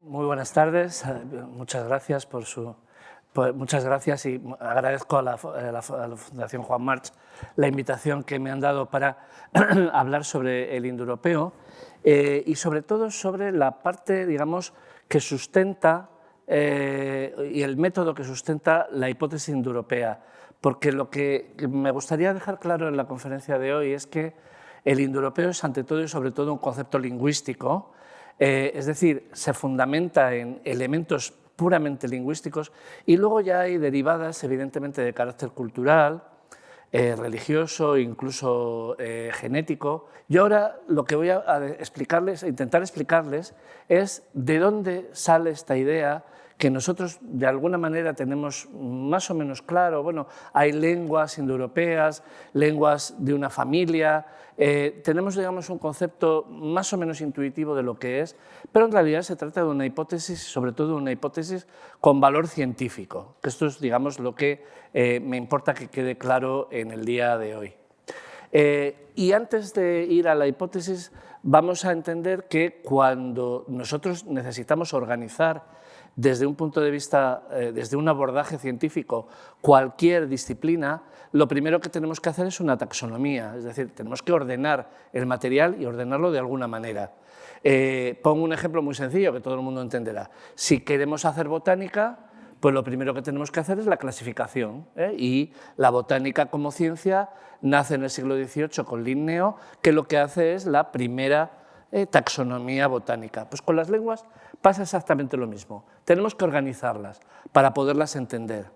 Muy buenas tardes, muchas gracias muchas gracias y agradezco a la Fundación Juan March la invitación que me han dado para hablar sobre el indoeuropeo y sobre todo sobre la parte, digamos, que sustenta y el método que sustenta la hipótesis indoeuropea, porque lo que me gustaría dejar claro en la conferencia de hoy es que el indoeuropeo es ante todo y sobre todo un concepto lingüístico. Es decir, se fundamenta en elementos puramente lingüísticos y luego ya hay derivadas, evidentemente, de carácter cultural, religioso, incluso genético. Yo ahora lo que voy a intentar explicarles es de dónde sale esta idea que nosotros de alguna manera tenemos más o menos claro. Bueno, hay lenguas indoeuropeas, lenguas de una familia, tenemos, digamos, un concepto más o menos intuitivo de lo que es, pero en realidad se trata de una hipótesis, sobre todo una hipótesis con valor científico, que esto es, digamos, lo que me importa que quede claro en el día de hoy. Y antes de ir a la hipótesis, vamos a entender que cuando nosotros necesitamos organizar desde un punto de vista, desde un abordaje científico, cualquier disciplina, lo primero que tenemos que hacer es una taxonomía, es decir, tenemos que ordenar el material y ordenarlo de alguna manera. Pongo un ejemplo muy sencillo que todo el mundo entenderá. Si queremos hacer botánica, pues lo primero que tenemos que hacer es la clasificación, y la botánica como ciencia nace en el siglo XVIII con Linneo, que lo que hace es la primera taxonomía botánica. Pues con las lenguas pasa exactamente lo mismo. Tenemos que organizarlas para poderlas entender.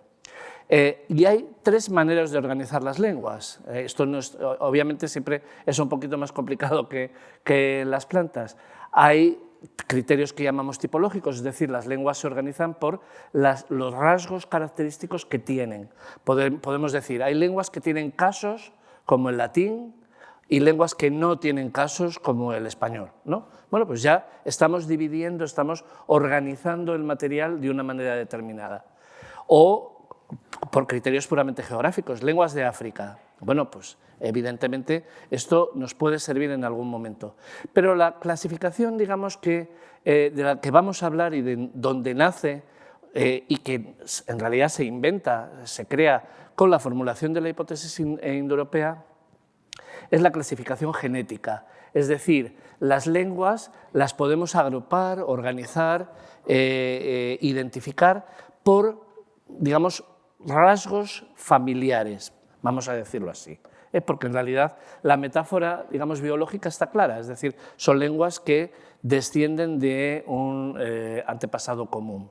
Y hay tres maneras de organizar las lenguas. Esto no es, obviamente siempre es un poquito más complicado que las plantas. Hay criterios que llamamos tipológicos, es decir, las lenguas se organizan por los rasgos característicos que tienen. Podemos decir, hay lenguas que tienen casos, como el latín, y lenguas que no tienen casos, como el español, ¿no? Bueno, pues ya estamos dividiendo, estamos organizando el material de una manera determinada. O por criterios puramente geográficos, lenguas de África. Bueno, pues evidentemente esto nos puede servir en algún momento. Pero la clasificación, digamos, de la que vamos a hablar y de donde nace y que en realidad se inventa, se crea con la formulación de la hipótesis indoeuropea, es la clasificación genética. Es decir, las lenguas las podemos agrupar, organizar, identificar por, digamos, rasgos familiares, vamos a decirlo así. Porque en realidad la metáfora, digamos, biológica está clara, es decir, son lenguas que descienden de un antepasado común.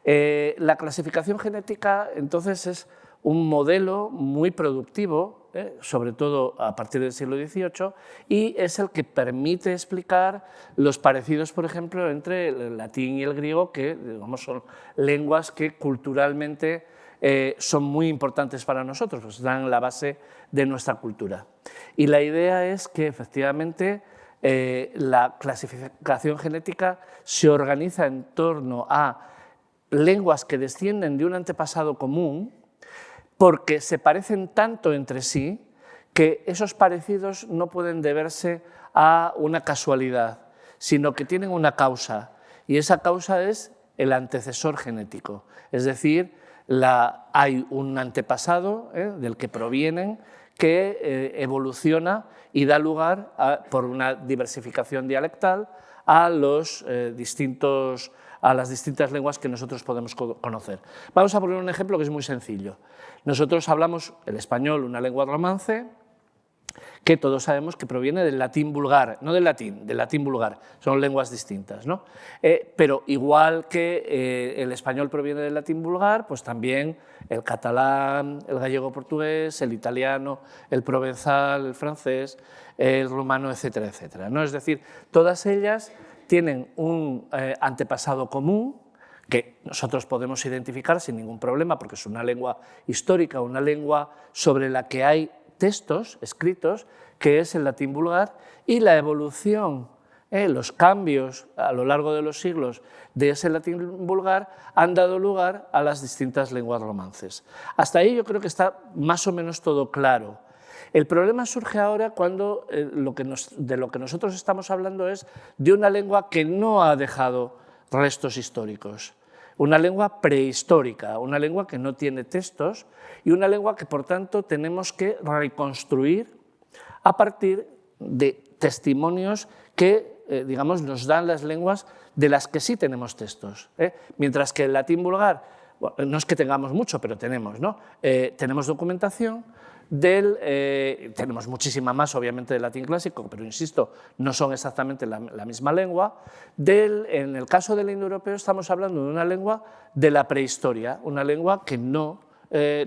La clasificación genética, entonces, es un modelo muy productivo, sobre todo a partir del siglo XVIII, y es el que permite explicar los parecidos, por ejemplo, entre el latín y el griego, que, digamos, son lenguas que culturalmente son muy importantes para nosotros, pues dan la base de nuestra cultura. Y la idea es que, efectivamente, la clasificación genética se organiza en torno a lenguas que descienden de un antepasado común, porque se parecen tanto entre sí que esos parecidos no pueden deberse a una casualidad, sino que tienen una causa, y esa causa es el antecesor genético, es decir, hay un antepasado del que provienen que evoluciona y da lugar, por una diversificación dialectal, a las distintas lenguas que nosotros podemos conocer. Vamos a poner un ejemplo que es muy sencillo. Nosotros hablamos el español, una lengua romance, que todos sabemos que proviene del latín vulgar, no del latín vulgar, son lenguas distintas, ¿no? Pero igual que el español proviene del latín vulgar, pues también el catalán, el gallego-portugués, el italiano, el provenzal, el francés, el rumano, etcétera, etcétera, ¿no? Es decir, todas ellas tienen un antepasado común que nosotros podemos identificar sin ningún problema porque es una lengua histórica, una lengua sobre la que hay textos escritos, que es el latín vulgar, y la evolución, los cambios a lo largo de los siglos de ese latín vulgar han dado lugar a las distintas lenguas romances. Hasta ahí yo creo que está más o menos todo claro. El problema surge ahora cuando de lo que nosotros estamos hablando es de una lengua que no ha dejado restos históricos. Una lengua prehistórica, una lengua que no tiene textos y una lengua que, por tanto, tenemos que reconstruir a partir de testimonios que, digamos, nos dan las lenguas de las que sí tenemos textos. Mientras que el latín vulgar, bueno, no es que tengamos mucho, pero tenemos, ¿no? Tenemos documentación, tenemos muchísima más, obviamente, del latín clásico, pero insisto, no son exactamente la misma lengua. En el caso del indoeuropeo estamos hablando de una lengua de la prehistoria, una lengua que no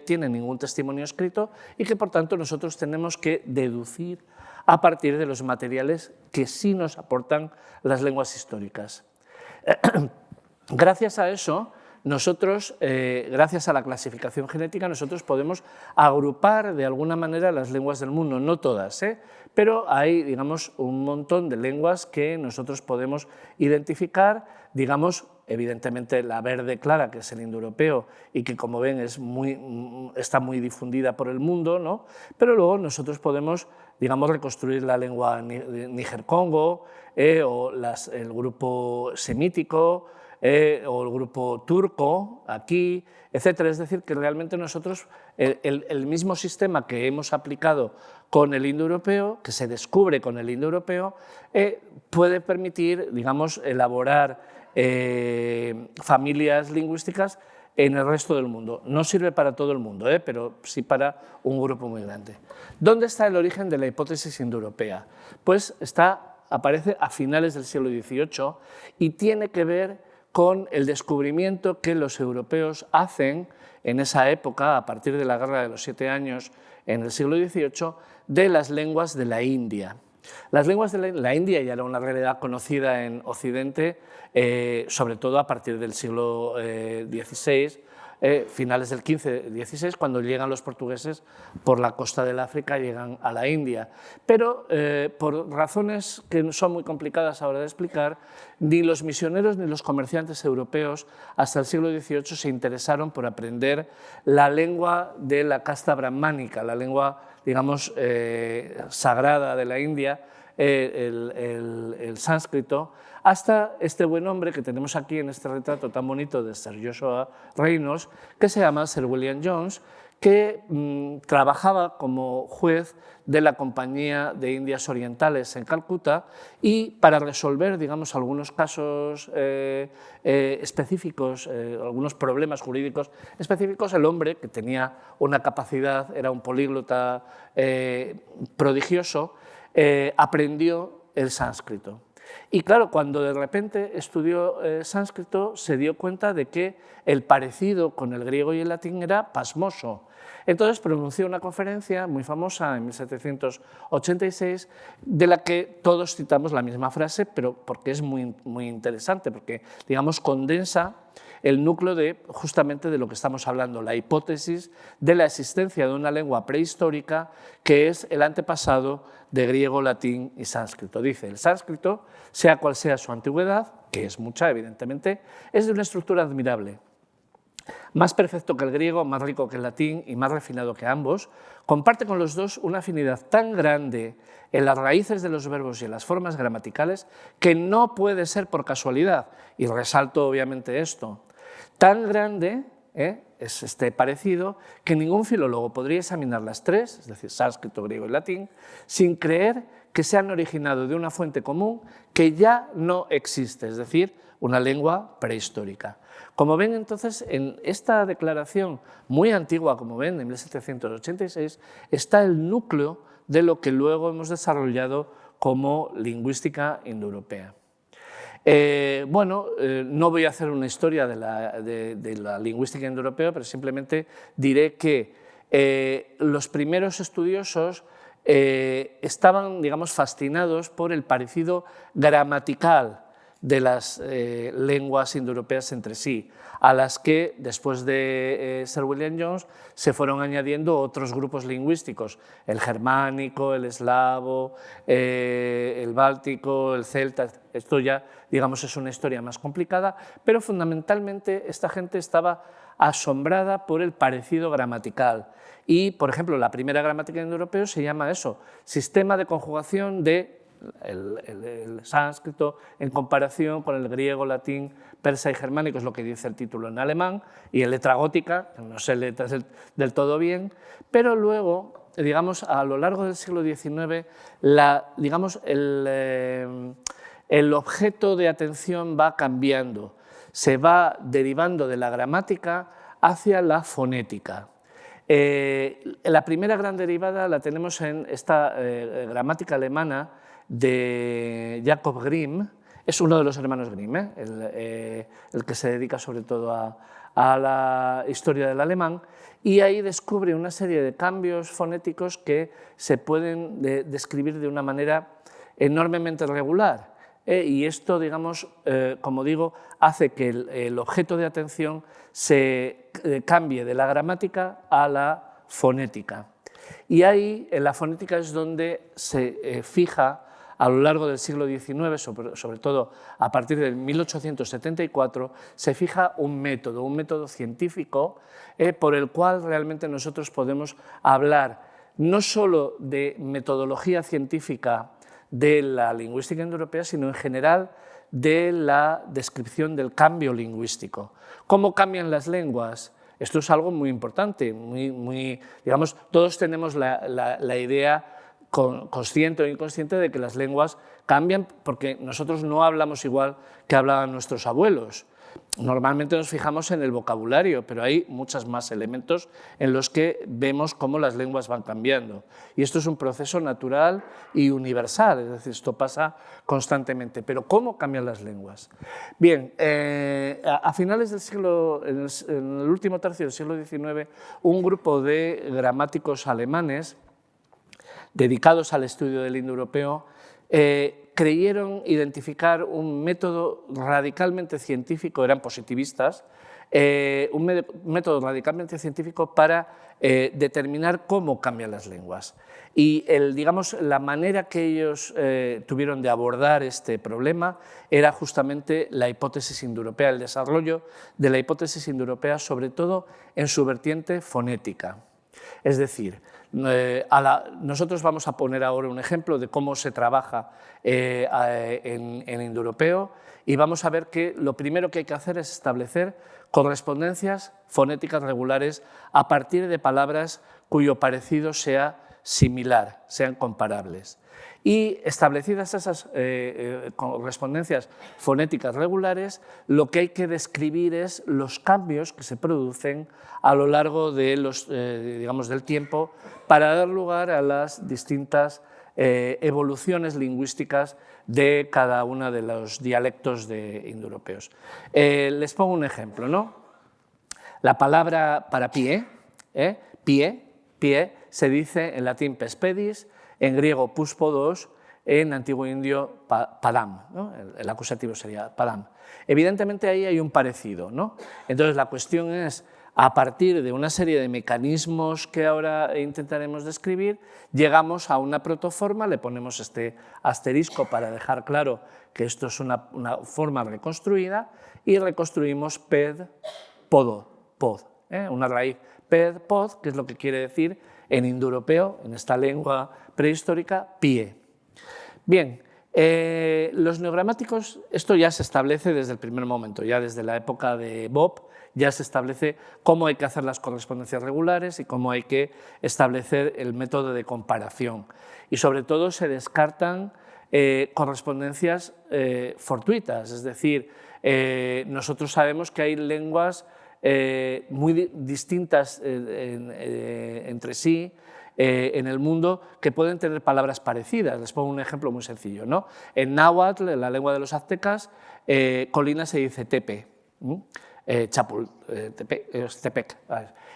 tiene ningún testimonio escrito y que, por tanto, nosotros tenemos que deducir a partir de los materiales que sí nos aportan las lenguas históricas. Gracias a eso, nosotros, gracias a la clasificación genética, nosotros podemos agrupar de alguna manera las lenguas del mundo, no todas, pero hay, digamos, un montón de lenguas que nosotros podemos identificar, digamos, evidentemente la verde clara, que es el indoeuropeo y que, como ven, está muy difundida por el mundo, ¿no? Pero luego nosotros podemos, digamos, reconstruir la lengua níger-congo o el grupo semítico, o el grupo turco, aquí, etcétera. Es decir, que realmente nosotros, el mismo sistema que hemos aplicado con el indoeuropeo, que se descubre con el indoeuropeo, puede permitir, digamos, elaborar familias lingüísticas en el resto del mundo. No sirve para todo el mundo, pero sí para un grupo muy grande. ¿Dónde está el origen de la hipótesis indoeuropea? Pues aparece a finales del siglo XVIII y tiene que ver con el descubrimiento que los europeos hacen en esa época, a partir de la Guerra de los 7 Años en el siglo XVIII, de las lenguas de la India. Las lenguas de la India ya era una realidad conocida en Occidente, sobre todo a partir del siglo XVI, finales del XV-XVI, cuando llegan los portugueses por la costa del África, llegan a la India. Pero por razones que son muy complicadas ahora de explicar, ni los misioneros ni los comerciantes europeos hasta el siglo XVIII se interesaron por aprender la lengua de la casta brahmánica, la lengua, digamos, sagrada de la India, el sánscrito, hasta este buen hombre que tenemos aquí en este retrato tan bonito de Sir Joshua Reynolds, que se llama Sir William Jones, que trabajaba como juez de la Compañía de Indias Orientales en Calcuta y para resolver, digamos, algunos casos específicos, algunos problemas jurídicos específicos, el hombre, que tenía una capacidad, era un políglota prodigioso, aprendió el sánscrito. Y claro, cuando de repente estudió sánscrito, se dio cuenta de que el parecido con el griego y el latín era pasmoso. Entonces pronunció una conferencia muy famosa en 1786, de la que todos citamos la misma frase, pero porque es muy interesante, porque, digamos, condensa el núcleo justamente de lo que estamos hablando, la hipótesis de la existencia de una lengua prehistórica que es el antepasado de griego, latín y sánscrito. Dice, el sánscrito, sea cual sea su antigüedad, que es mucha evidentemente, es de una estructura admirable. Más perfecto que el griego, más rico que el latín y más refinado que ambos, comparte con los dos una afinidad tan grande en las raíces de los verbos y en las formas gramaticales que no puede ser por casualidad, y resalto obviamente esto, tan grande es este parecido que ningún filólogo podría examinar las tres, es decir, sánscrito, griego y latín, sin creer que se han originado de una fuente común que ya no existe, es decir, una lengua prehistórica. Como ven, entonces, en esta declaración muy antigua, como ven, de 1786, está el núcleo de lo que luego hemos desarrollado como lingüística indoeuropea. No voy a hacer una historia de la lingüística indoeuropea, pero simplemente diré que los primeros estudiosos estaban, digamos, fascinados por el parecido gramatical de las lenguas indoeuropeas entre sí, a las que, después de Sir William Jones, se fueron añadiendo otros grupos lingüísticos, el germánico, el eslavo, el báltico, el celta. Esto ya, digamos, es una historia más complicada, pero fundamentalmente esta gente estaba asombrada por el parecido gramatical. Y, por ejemplo, la primera gramática indoeuropea se llama eso, sistema de conjugación de el sánscrito en comparación con el griego, latín, persa y germánico, es lo que dice el título en alemán, y en letra gótica, no se lee del todo bien, pero luego, digamos, a lo largo del siglo XIX, digamos, el objeto de atención va cambiando, se va derivando de la gramática hacia la fonética. La primera gran derivada la tenemos en esta gramática alemana de Jakob Grimm, es uno de los hermanos Grimm, el que se dedica sobre todo a la historia del alemán, y ahí descubre una serie de cambios fonéticos que se pueden describir de una manera enormemente regular. Y esto, digamos, como digo, hace que el objeto de atención se cambie de la gramática a la fonética. Y ahí, en la fonética, es donde se fija a lo largo del siglo XIX, sobre todo a partir de 1874, se fija un método científico por el cual realmente nosotros podemos hablar no solo de metodología científica de la lingüística indoeuropea, sino en general de la descripción del cambio lingüístico. ¿Cómo cambian las lenguas? Esto es algo muy importante, digamos, todos tenemos la idea consciente o inconsciente de que las lenguas cambian porque nosotros no hablamos igual que hablaban nuestros abuelos. Normalmente nos fijamos en el vocabulario, pero hay muchos más elementos en los que vemos cómo las lenguas van cambiando. Y esto es un proceso natural y universal, es decir, esto pasa constantemente. Pero ¿cómo cambian las lenguas? Bien, a finales del siglo, en el último tercio del siglo XIX, un grupo de gramáticos alemanes dedicados al estudio del indoeuropeo creyeron identificar un método radicalmente científico, eran positivistas, un método radicalmente científico para determinar cómo cambian las lenguas. Y digamos, la manera que ellos tuvieron de abordar este problema era justamente la hipótesis indoeuropea, el desarrollo de la hipótesis indoeuropea, sobre todo en su vertiente fonética. Es decir, nosotros vamos a poner ahora un ejemplo de cómo se trabaja en indoeuropeo y vamos a ver que lo primero que hay que hacer es establecer correspondencias fonéticas regulares a partir de palabras cuyo parecido sea similar, sean comparables. Y establecidas esas correspondencias fonéticas regulares, lo que hay que describir es los cambios que se producen a lo largo de digamos, del tiempo para dar lugar a las distintas evoluciones lingüísticas de cada uno de los dialectos indoeuropeos. Les pongo un ejemplo, ¿no? La palabra para pie, pie, se dice en latín pespedis, en griego puspodos, en antiguo indio padam, ¿no? El acusativo sería padam. Evidentemente ahí hay un parecido, ¿no? Entonces la cuestión es, a partir de una serie de mecanismos que ahora intentaremos describir, llegamos a una protoforma, le ponemos este asterisco para dejar claro que esto es una forma reconstruida, y reconstruimos ped, podo, pod, una raíz ped, pod, que es lo que quiere decir en indoeuropeo, en esta lengua prehistórica, pie. Bien, los neogramáticos, esto ya se establece desde el primer momento, ya desde la época de Bob, ya se establece cómo hay que hacer las correspondencias regulares y cómo hay que establecer el método de comparación. Y sobre todo se descartan correspondencias fortuitas, es decir, nosotros sabemos que hay lenguas muy distintas entre sí en el mundo que pueden tener palabras parecidas. Les pongo un ejemplo muy sencillo, ¿no? En náhuatl, en la lengua de los aztecas, colina se dice tepe, tepec.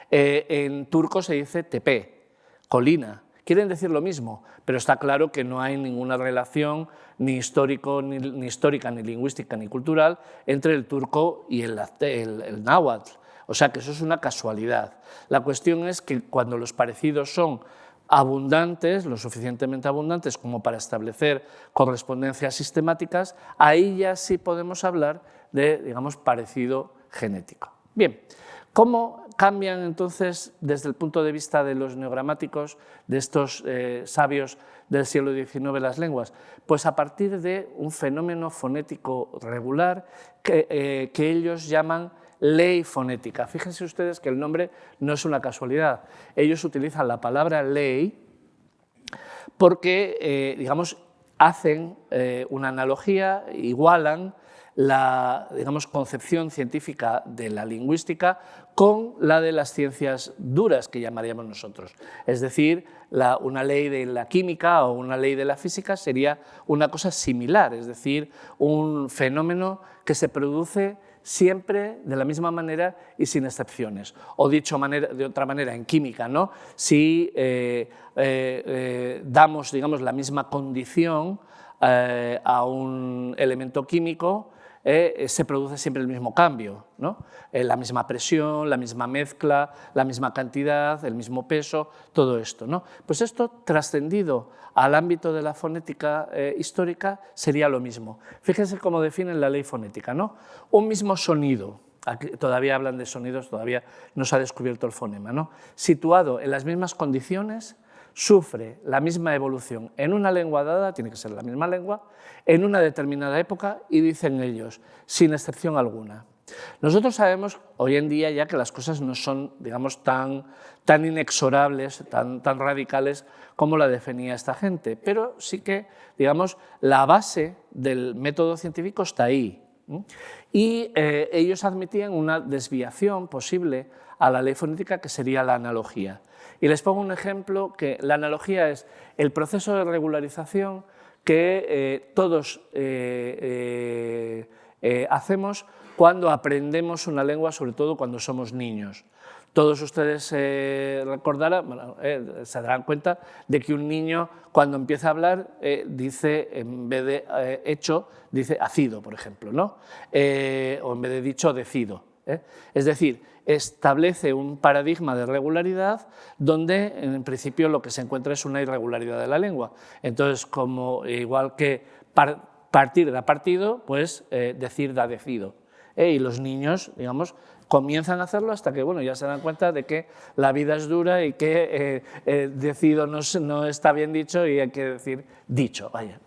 En turco se dice tepe, colina. Quieren decir lo mismo, pero está claro que no hay ninguna relación ni histórica, ni lingüística, ni cultural entre el turco y el náhuatl. O sea que eso es una casualidad. La cuestión es que cuando los parecidos son abundantes, lo suficientemente abundantes como para establecer correspondencias sistemáticas, ahí ya sí podemos hablar de, digamos, parecido genético. Bien, ¿Cómo cambian entonces desde el punto de vista de los neogramáticos, de estos sabios del siglo XIX las lenguas? Pues a partir de un fenómeno fonético regular que ellos llaman ley fonética. Fíjense ustedes que el nombre no es una casualidad. Ellos utilizan la palabra ley porque, digamos, hacen una analogía, igualan la, digamos, concepción científica de la lingüística con la de las ciencias duras, que llamaríamos nosotros. Es decir, una ley de la química o una ley de la física sería una cosa similar, es decir, un fenómeno que se produce siempre de la misma manera y sin excepciones. O dicho de otra manera, en química, ¿no? Si damos, digamos, la misma condición a un elemento químico, se produce siempre el mismo cambio, ¿no? La misma presión, la misma mezcla, la misma cantidad, el mismo peso, todo esto, ¿no? Pues esto, trascendido al ámbito de la fonética histórica, sería lo mismo. Fíjense cómo definen la ley fonética, ¿no? Un mismo sonido, aquí todavía hablan de sonidos, todavía no se ha descubierto el fonema, ¿no? Situado en las mismas condiciones, sufre la misma evolución en una lengua dada, tiene que ser la misma lengua, en una determinada época, y dicen ellos, sin excepción alguna. Nosotros sabemos hoy en día ya que las cosas no son, digamos, tan inexorables, tan radicales como la definía esta gente, pero sí que, digamos, la base del método científico está ahí. Y ellos admitían una desviación posible a la ley fonética, que sería la analogía. Y les pongo un ejemplo, que la analogía es el proceso de regularización que todos hacemos cuando aprendemos una lengua, sobre todo cuando somos niños. Todos ustedes recordarán, bueno, se darán cuenta de que un niño, cuando empieza a hablar, dice, en vez de hecho, dice hacido, por ejemplo, ¿no? O en vez de dicho, decido. Es decir, establece un paradigma de regularidad donde, en principio, lo que se encuentra es una irregularidad de la lengua. Entonces, como igual que partir da partido, pues decir da decido. Y los niños, digamos, comienzan a hacerlo hasta que, bueno, ya se dan cuenta de que la vida es dura y que decido no está bien dicho y hay que decir dicho. Vaya.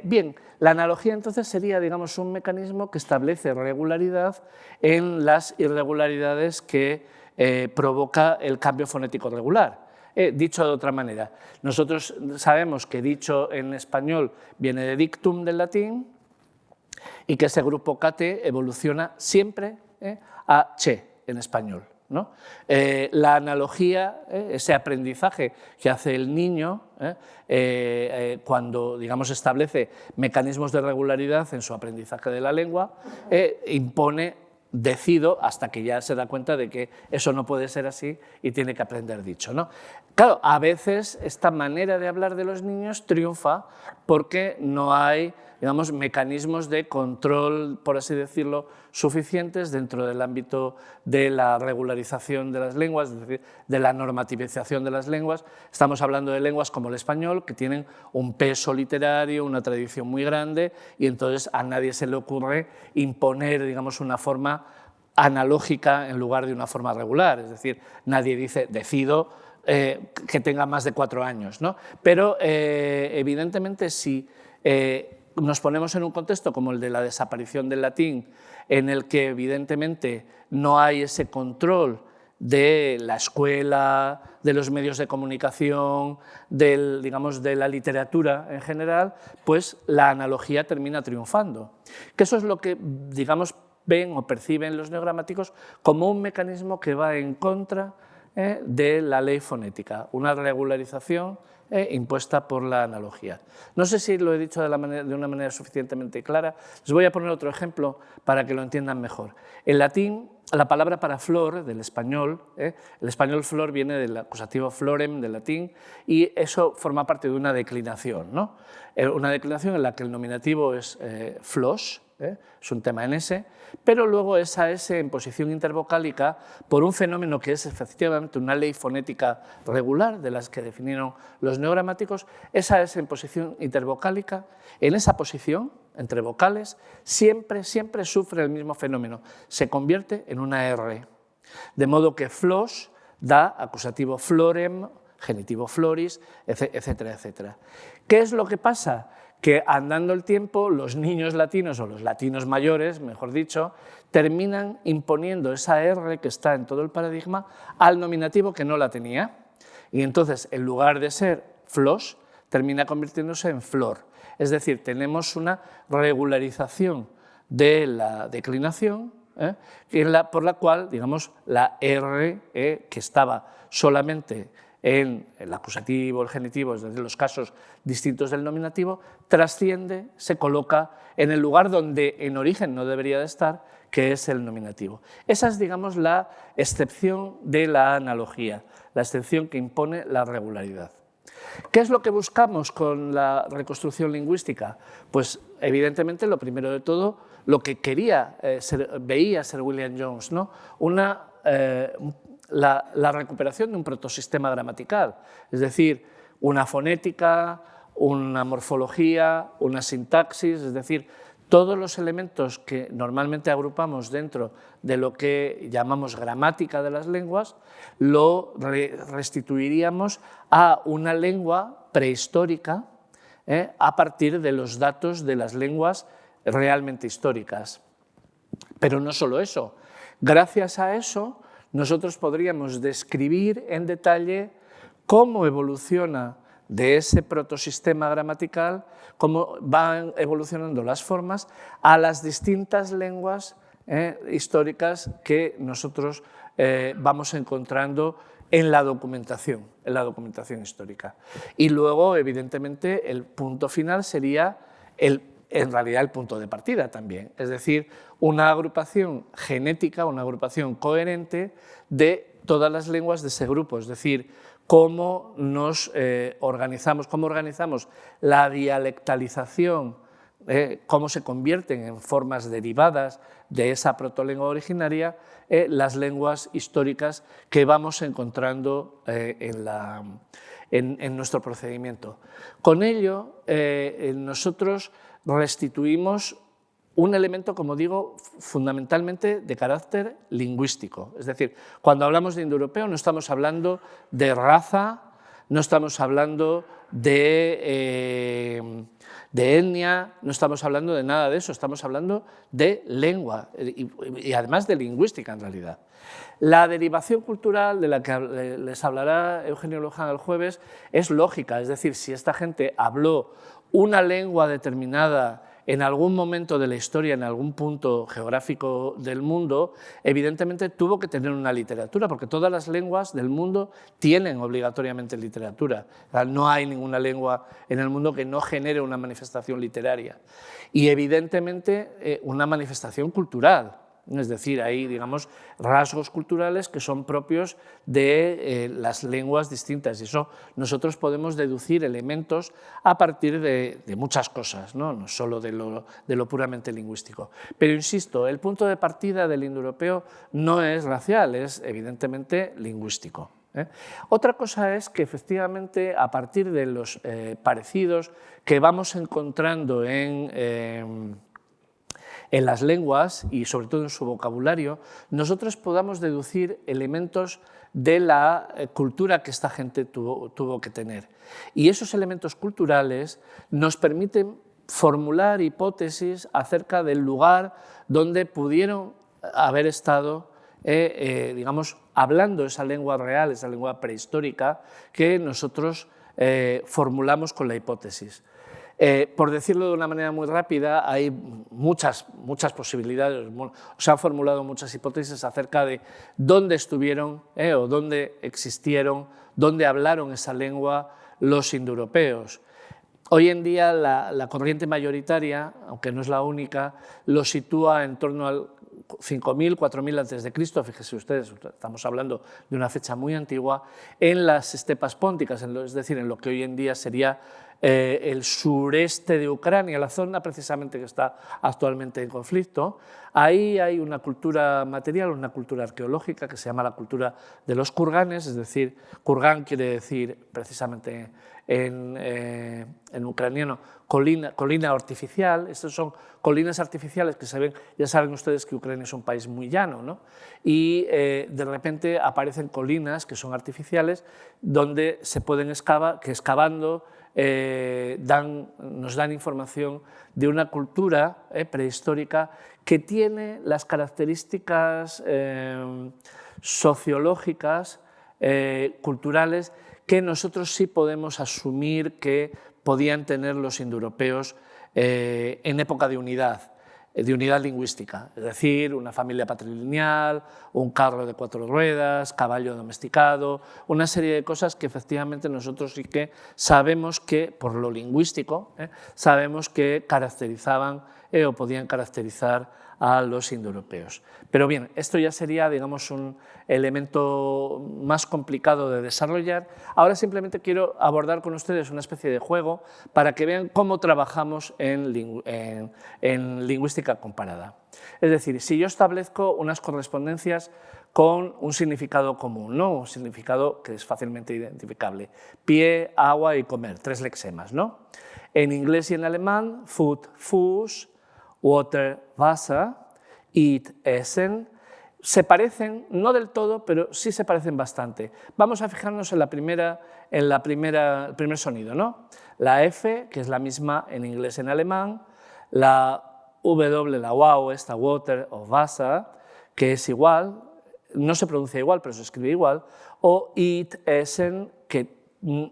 Bien, la analogía entonces sería, digamos, un mecanismo que establece regularidad en las irregularidades que provoca el cambio fonético regular. Dicho de otra manera, nosotros sabemos que dicho en español viene de dictum del latín y que ese grupo cate evoluciona siempre a che en español, ¿no? La analogía, ese aprendizaje que hace el niño cuando, digamos, establece mecanismos de regularidad en su aprendizaje de la lengua, impone decido hasta que ya se da cuenta de que eso no puede ser así y tiene que aprender dicho, ¿no? Claro, a veces esta manera de hablar de los niños triunfa porque no hay, digamos, mecanismos de control, por así decirlo, suficientes dentro del ámbito de la regularización de las lenguas, es decir, de la normativización de las lenguas. Estamos hablando de lenguas como el español, que tienen un peso literario, una tradición muy grande, y entonces a nadie se le ocurre imponer, digamos, una forma analógica en lugar de una forma regular. Es decir, nadie dice decido que tenga más de 4 años, ¿no? Pero evidentemente si nos ponemos en un contexto como el de la desaparición del latín, en el que evidentemente no hay ese control de la escuela, de los medios de comunicación, digamos, de la literatura en general, pues la analogía termina triunfando. Que eso es lo que, digamos, ven o perciben los neogramáticos como un mecanismo que va en contra de la ley fonética, una regularización impuesta por la analogía. No sé si lo he dicho de una manera suficientemente clara. Les voy a poner otro ejemplo para que lo entiendan mejor. En latín, la palabra para flor, del español, el español flor viene del acusativo florem, del latín, y eso forma parte de una declinación, ¿no? Una declinación en la que el nominativo es flos, es un tema en S, pero luego esa S en posición intervocálica, por un fenómeno que es efectivamente una ley fonética regular, de las que definieron los neogramáticos, esa S en posición intervocálica, en esa posición, entre vocales, siempre sufre el mismo fenómeno, se convierte en una R. De modo que flos da acusativo florem, genitivo floris, etcétera, etcétera. ¿Qué es lo que pasa? Que andando el tiempo, los niños latinos, o los latinos mayores, mejor dicho, terminan imponiendo esa R que está en todo el paradigma al nominativo que no la tenía. Y entonces, en lugar de ser flos, termina convirtiéndose en flor. Es decir, tenemos una regularización de la declinación, por la cual, digamos, la R, que estaba solamente en el acusativo, el genitivo, es decir, los casos distintos del nominativo, trasciende, se coloca en el lugar donde en origen no debería de estar, que es el nominativo. Esa es, digamos, la excepción de la analogía, la excepción que impone la regularidad. ¿Qué es lo que buscamos con la reconstrucción lingüística? Pues, evidentemente, lo primero de todo, lo que veía Sir William Jones, ¿no? La recuperación de un protosistema gramatical, es decir, una fonética, una morfología, una sintaxis, es decir, todos los elementos que normalmente agrupamos dentro de lo que llamamos gramática de las lenguas, lo restituiríamos a una lengua prehistórica a partir de los datos de las lenguas realmente históricas. Pero no solo eso, gracias a eso nosotros podríamos describir en detalle cómo evoluciona de ese protosistema gramatical, cómo van evolucionando las formas a las distintas lenguas históricas que nosotros vamos encontrando en la documentación histórica. Y luego, evidentemente, el punto final sería en realidad el punto de partida también, es decir, una agrupación genética, una agrupación coherente de todas las lenguas de ese grupo, es decir, cómo nos organizamos, cómo organizamos la dialectalización, cómo se convierten en formas derivadas de esa protolengua originaria las lenguas históricas que vamos encontrando en nuestro procedimiento. Con ello, nosotros restituimos un elemento, como digo, fundamentalmente de carácter lingüístico. Es decir, cuando hablamos de indoeuropeo no estamos hablando de raza, no estamos hablando de etnia, no estamos hablando de nada de eso, estamos hablando de lengua y además de lingüística en realidad. La derivación cultural de la que les hablará Eugenio Luján el jueves es lógica, es decir, si esta gente habló una lengua determinada en algún momento de la historia, en algún punto geográfico del mundo, evidentemente tuvo que tener una literatura, porque todas las lenguas del mundo tienen obligatoriamente literatura. No hay ninguna lengua en el mundo que no genere una manifestación literaria. Y evidentemente una manifestación cultural. Es decir, hay, digamos, rasgos culturales que son propios de las lenguas distintas y eso nosotros podemos deducir elementos a partir de muchas cosas, no solo de lo puramente lingüístico. Pero insisto, el punto de partida del indoeuropeo no es racial, es evidentemente lingüístico. Otra cosa es que efectivamente a partir de los parecidos que vamos encontrando en las lenguas y sobre todo en su vocabulario, nosotros podamos deducir elementos de la cultura que esta gente tuvo que tener. Y esos elementos culturales nos permiten formular hipótesis acerca del lugar donde pudieron haber estado digamos, hablando esa lengua real, esa lengua prehistórica que nosotros formulamos con la hipótesis. Por decirlo de una manera muy rápida, hay muchas posibilidades, se han formulado muchas hipótesis acerca de dónde estuvieron o dónde existieron, dónde hablaron esa lengua los indoeuropeos. Hoy en día la corriente mayoritaria, aunque no es la única, lo sitúa en torno al 5.000, 4.000 a.C., fíjense ustedes, estamos hablando de una fecha muy antigua, en las estepas pónticas, es decir, en lo que hoy en día sería el sureste de Ucrania, la zona precisamente que está actualmente en conflicto. Ahí hay una cultura material, una cultura arqueológica que se llama la cultura de los kurganes, es decir, kurgan quiere decir precisamente en ucraniano colina artificial. Estos son colinas artificiales que se ven, ya saben ustedes que Ucrania es un país muy llano, ¿no? Y de repente aparecen colinas que son artificiales donde se pueden excavando nos dan información de una cultura prehistórica que tiene las características sociológicas, culturales, que nosotros sí podemos asumir que podían tener los indoeuropeos en época de unidad lingüística, es decir, una familia patrilineal, un carro de 4 ruedas, caballo domesticado, una serie de cosas que efectivamente nosotros sí que sabemos que, por lo lingüístico, sabemos que caracterizaban o podían caracterizar a los indoeuropeos. Pero bien, esto ya sería, digamos, un elemento más complicado de desarrollar. Ahora simplemente quiero abordar con ustedes una especie de juego para que vean cómo trabajamos en lingüística comparada. Es decir, si yo establezco unas correspondencias con un significado común, ¿no? Un significado que es fácilmente identificable: pie, agua y comer, 3 lexemas, ¿no? En inglés y en alemán, food, Fuß, water, Wasser, eat, Essen, se parecen, no del todo, pero sí se parecen bastante. Vamos a fijarnos en el primer sonido, ¿no? La F, que es la misma en inglés y en alemán, la W, la wow, esta water o Wasser, que es igual, no se pronuncia igual, pero se escribe igual, o eat, Essen, que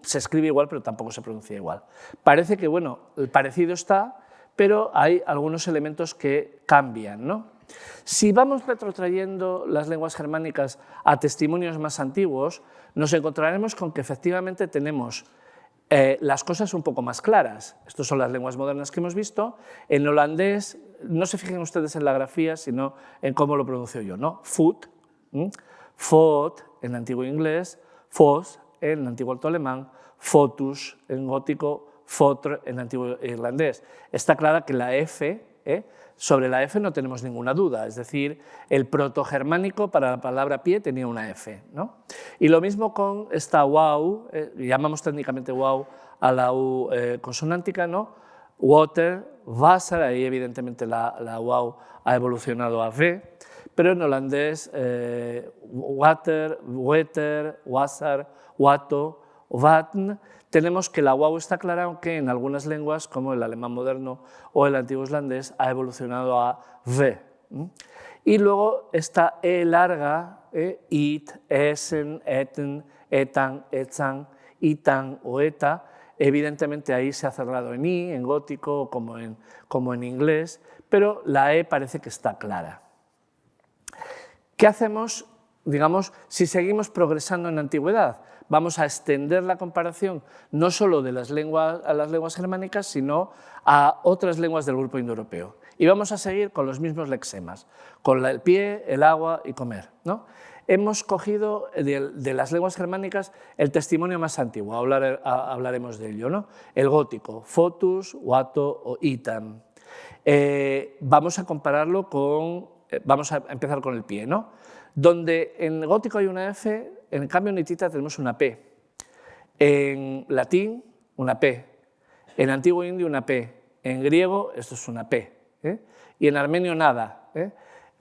se escribe igual, pero tampoco se pronuncia igual. Parece que, bueno, el parecido está, pero hay algunos elementos que cambian, ¿no? Si vamos retrotrayendo las lenguas germánicas a testimonios más antiguos, nos encontraremos con que efectivamente tenemos las cosas un poco más claras. Estas son las lenguas modernas que hemos visto. En holandés, no se fijen ustedes en la grafía, sino en cómo lo pronuncio yo, ¿no? Foot, Fot en antiguo inglés, Fos en antiguo alto alemán, Fotus en gótico, Fotr en antiguo irlandés. Está clara que la F, sobre la F no tenemos ninguna duda, es decir, el protogermánico para la palabra pie tenía una F, ¿no? Y lo mismo con esta wow, llamamos técnicamente wow a la U consonántica, ¿no? Water, Wasser, ahí evidentemente la wow ha evolucionado a V, pero en holandés water, weter, wasser, wato, watn, tenemos que la wow está clara, aunque en algunas lenguas, como el alemán moderno o el antiguo islandés, ha evolucionado a V. Y luego esta E larga, it, esen, eten, etan, etzan, itan o eta, evidentemente ahí se ha cerrado en I, en gótico, como en inglés, pero la E parece que está clara. ¿Qué hacemos, digamos, si seguimos progresando en la antigüedad? Vamos a extender la comparación no solo de las lenguas a las lenguas germánicas, sino a otras lenguas del grupo indoeuropeo. Y vamos a seguir con los mismos lexemas, con el pie, el agua y comer, ¿no? Hemos cogido de las lenguas germánicas el testimonio más antiguo, hablaremos de ello, ¿no? El gótico, fotus, wato o itan. Vamos a compararlo con, vamos a empezar con el pie, ¿no? Donde en gótico hay una F, en cambio en hitita tenemos una P. En latín, una P. En antiguo indio, una P. En griego, esto es una P. Y en armenio, nada.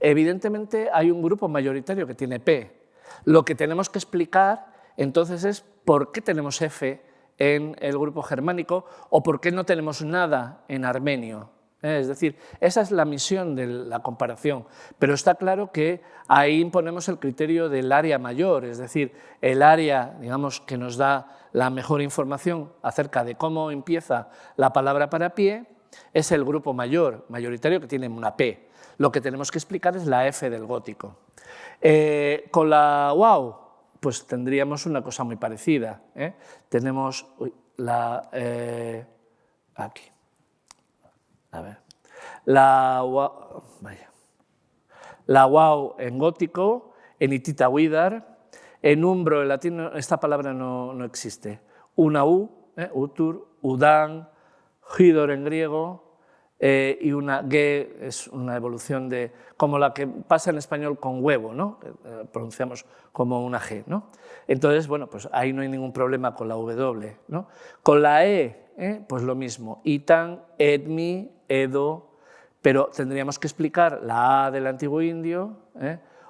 Evidentemente hay un grupo mayoritario que tiene P. Lo que tenemos que explicar entonces es por qué tenemos F en el grupo germánico o por qué no tenemos nada en armenio. Es decir, esa es la misión de la comparación, pero está claro que ahí imponemos el criterio del área mayor, es decir, el área, digamos, que nos da la mejor información acerca de cómo empieza la palabra para pie, es el grupo mayoritario que tiene una P. Lo que tenemos que explicar es la F del gótico. Con la wow, pues tendríamos una cosa muy parecida. Tenemos aquí. A ver, la wow en gótico, en hitita widar, en umbro en latín esta palabra no existe. Una U, utur, udan, hidor en griego, y una ge es una evolución de como la que pasa en español con huevo, ¿no? Pronunciamos como una g, ¿no? Entonces, bueno, pues ahí no hay ningún problema con la w, ¿no? Con la pues lo mismo, itan, edmi, edo, pero tendríamos que explicar la a del antiguo indio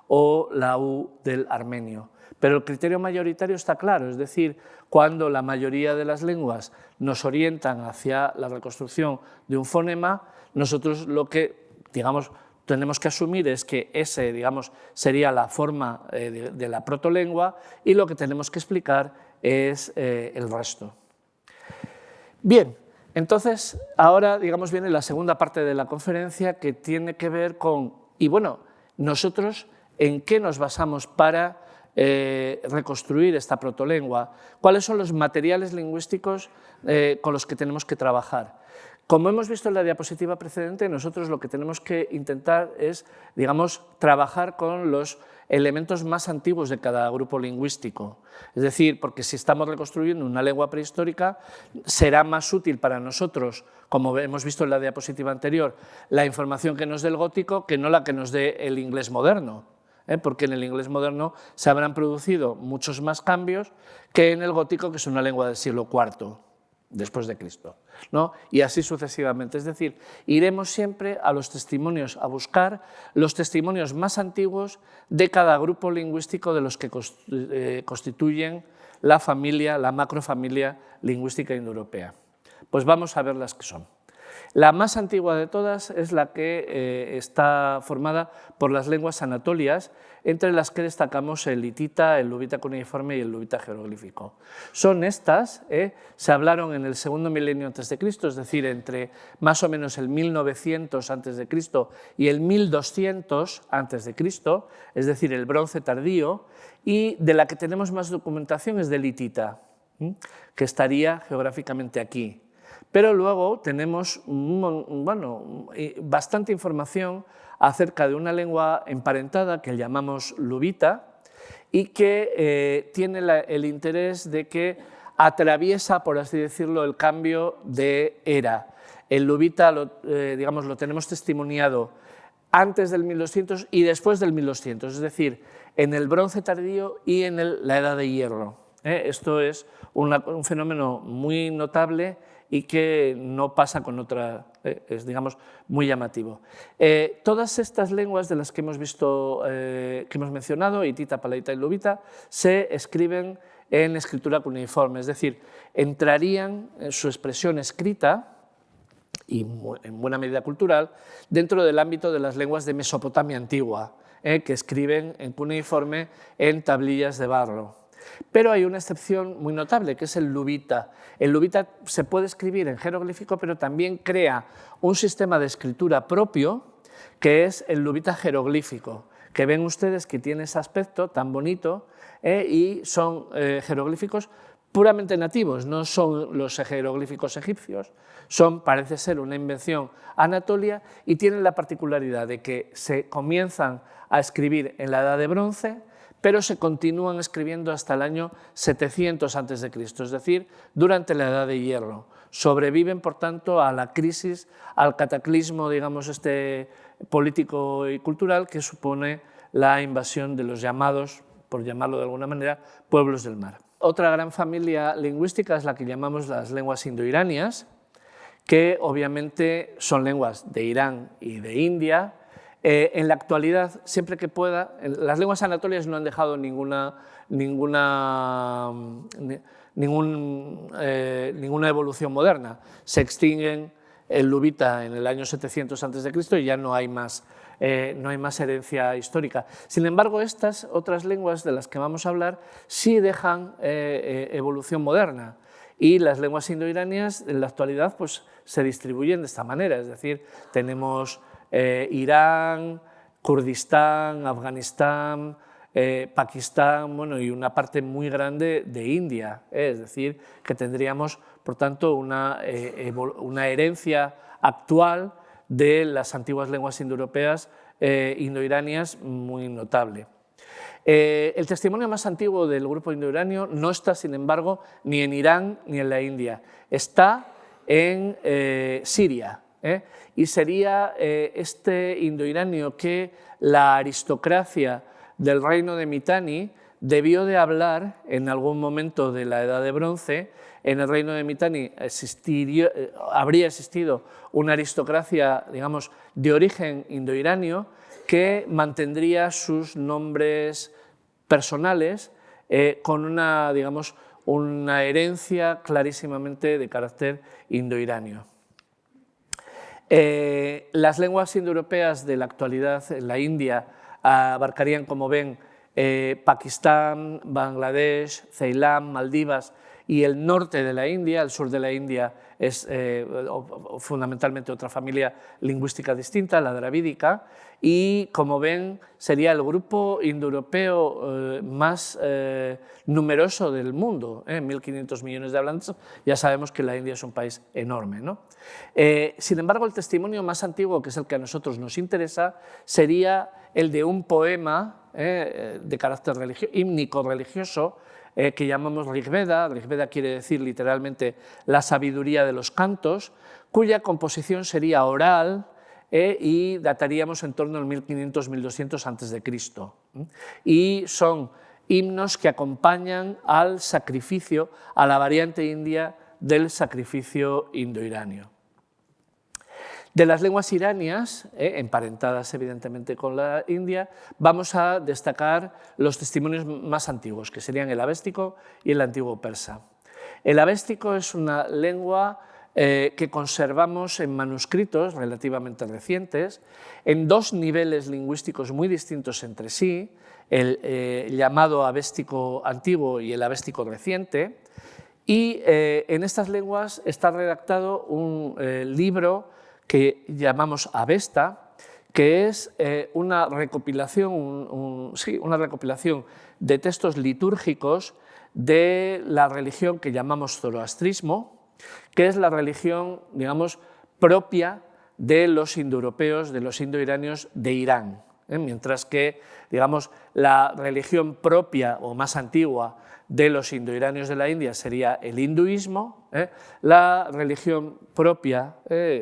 o la u del armenio. Pero el criterio mayoritario está claro, es decir, cuando la mayoría de las lenguas nos orientan hacia la reconstrucción de un fonema, nosotros lo que, digamos, tenemos que asumir es que ese, digamos, sería la forma de la protolengua y lo que tenemos que explicar es el resto. Bien, entonces ahora, digamos, viene la segunda parte de la conferencia que tiene que ver con, y bueno, nosotros en qué nos basamos para reconstruir esta protolengua, cuáles son los materiales lingüísticos con los que tenemos que trabajar. Como hemos visto en la diapositiva precedente, nosotros lo que tenemos que intentar es, digamos, trabajar con los elementos más antiguos de cada grupo lingüístico. Es decir, porque si estamos reconstruyendo una lengua prehistórica, será más útil para nosotros, como hemos visto en la diapositiva anterior, la información que nos dé el gótico que no la que nos dé el inglés moderno. Porque en el inglés moderno se habrán producido muchos más cambios que en el gótico, que es una lengua del siglo IV después de Cristo, ¿no? Y así sucesivamente. Es decir, iremos siempre a los testimonios, a buscar los testimonios más antiguos de cada grupo lingüístico de los que constituyen la familia, la macrofamilia lingüística indoeuropea. Pues vamos a ver las que son. La más antigua de todas es la que está formada por las lenguas anatolias, entre las que destacamos el hitita, el luvita cuneiforme y el luvita jeroglífico. Son estas, se hablaron en el segundo milenio antes de Cristo, es decir, entre más o menos el 1900 antes de Cristo y el 1200 antes de Cristo, es decir, el bronce tardío, y de la que tenemos más documentación es del hitita, que estaría geográficamente aquí. Pero luego tenemos bastante información acerca de una lengua emparentada que llamamos luvita y que tiene el interés de que atraviesa, por así decirlo, el cambio de era. El luvita digamos, lo tenemos testimoniado antes del 1200 y después del 1200, es decir, en el bronce tardío y en la edad de hierro. Esto es un fenómeno muy notable y que no pasa con otra, es, digamos, muy llamativo. Todas estas lenguas de las que hemos visto, que hemos mencionado, hitita, palaita y luvita, se escriben en escritura cuneiforme, es decir, entrarían en su expresión escrita y en buena medida cultural dentro del ámbito de las lenguas de Mesopotamia antigua, que escriben en cuneiforme en tablillas de barro. Pero hay una excepción muy notable, que es el luvita. El luvita se puede escribir en jeroglífico, pero también crea un sistema de escritura propio, que es el luvita jeroglífico, que ven ustedes que tiene ese aspecto tan bonito y son jeroglíficos puramente nativos, no son los jeroglíficos egipcios, parece ser una invención anatolia y tienen la particularidad de que se comienzan a escribir en la edad de bronce, pero se continúan escribiendo hasta el año 700 a.C., es decir, durante la Edad de Hierro. Sobreviven, por tanto, a la crisis, al cataclismo, digamos, político y cultural que supone la invasión de los llamados, por llamarlo de alguna manera, pueblos del mar. Otra gran familia lingüística es la que llamamos las lenguas indoiranias, que obviamente son lenguas de Irán y de India. En la actualidad, siempre que pueda, las lenguas anatolias no han dejado ninguna evolución moderna. Se extinguen el luvita en el año 700 a.C. y ya no hay más herencia histórica. Sin embargo, estas otras lenguas de las que vamos a hablar sí dejan evolución moderna. Y las lenguas indoiranias en la actualidad pues, se distribuyen de esta manera, es decir, tenemos Irán, Kurdistán, Afganistán, Pakistán, bueno, y una parte muy grande de India, es decir, que tendríamos, por tanto, una herencia actual de las antiguas lenguas indoeuropeas indoiranias muy notable. El testimonio más antiguo del grupo indoiranio no está, sin embargo, ni en Irán ni en la India, está en Siria. y sería este indoiranio que la aristocracia del reino de Mitanni debió de hablar en algún momento de la Edad de Bronce. En el reino de Mitanni habría existido una aristocracia, digamos, de origen indoiranio que mantendría sus nombres personales con una, digamos, una herencia clarísimamente de carácter indoiranio. Las lenguas indoeuropeas de la actualidad en la India abarcarían, como ven, Pakistán, Bangladesh, Ceilán, Maldivas y el norte de la India. El sur de la India es fundamentalmente otra familia lingüística distinta, la dravídica, y como ven sería el grupo indoeuropeo más numeroso del mundo, 1.500 millones de hablantes. Ya sabemos que la India es un país enorme, ¿no? Sin embargo, el testimonio más antiguo, que es el que a nosotros nos interesa, sería el de un poema de carácter hímnico religioso que llamamos Rigveda. Rigveda quiere decir literalmente la sabiduría de los cantos, cuya composición sería oral y dataríamos en torno al 1500-1200 a.C. Y son himnos que acompañan al sacrificio, a la variante india del sacrificio indoiranio. De las lenguas iranias, emparentadas evidentemente con la India, vamos a destacar los testimonios más antiguos, que serían el avéstico y el antiguo persa. El avéstico es una lengua que conservamos en manuscritos relativamente recientes, en dos niveles lingüísticos muy distintos entre sí, el llamado avéstico antiguo y el avéstico reciente, y en estas lenguas está redactado un libro que llamamos Avesta, que es una recopilación, una recopilación de textos litúrgicos de la religión que llamamos zoroastrismo, que es la religión, digamos, propia de los indoeuropeos, de los indoiranios de Irán, mientras que, digamos, la religión propia o más antigua de los indoiranios de la India sería el hinduismo, la religión propia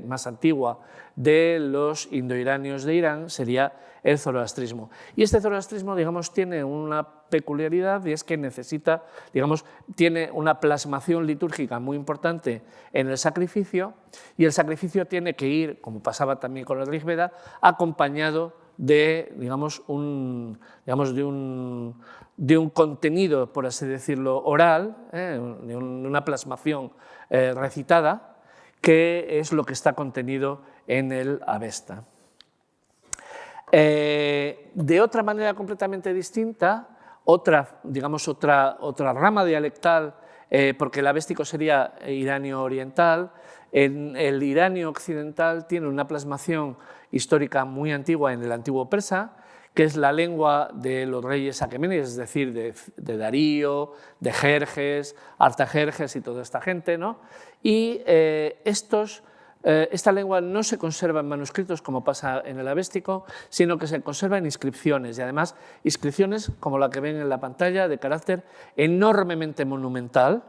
más antigua de los indoiranios de Irán sería el zoroastrismo. Y este zoroastrismo, digamos, tiene una peculiaridad, y es que necesita, digamos, tiene una plasmación litúrgica muy importante en el sacrificio, y el sacrificio tiene que ir, como pasaba también con el Rigveda, acompañado de, digamos, de un contenido, por así decirlo, oral, de una plasmación recitada, que es lo que está contenido en el Avesta. De otra manera completamente distinta, otra rama dialectal, porque el avéstico sería iranio oriental, en el iranio occidental tiene una plasmación histórica muy antigua en el antiguo persa, que es la lengua de los reyes aqueménides, es decir, de Darío, de Jerjes, Artajerjes y toda esta gente, ¿no? Y esta lengua no se conserva en manuscritos como pasa en el avéstico, sino que se conserva en inscripciones, y además inscripciones como la que ven en la pantalla, de carácter enormemente monumental,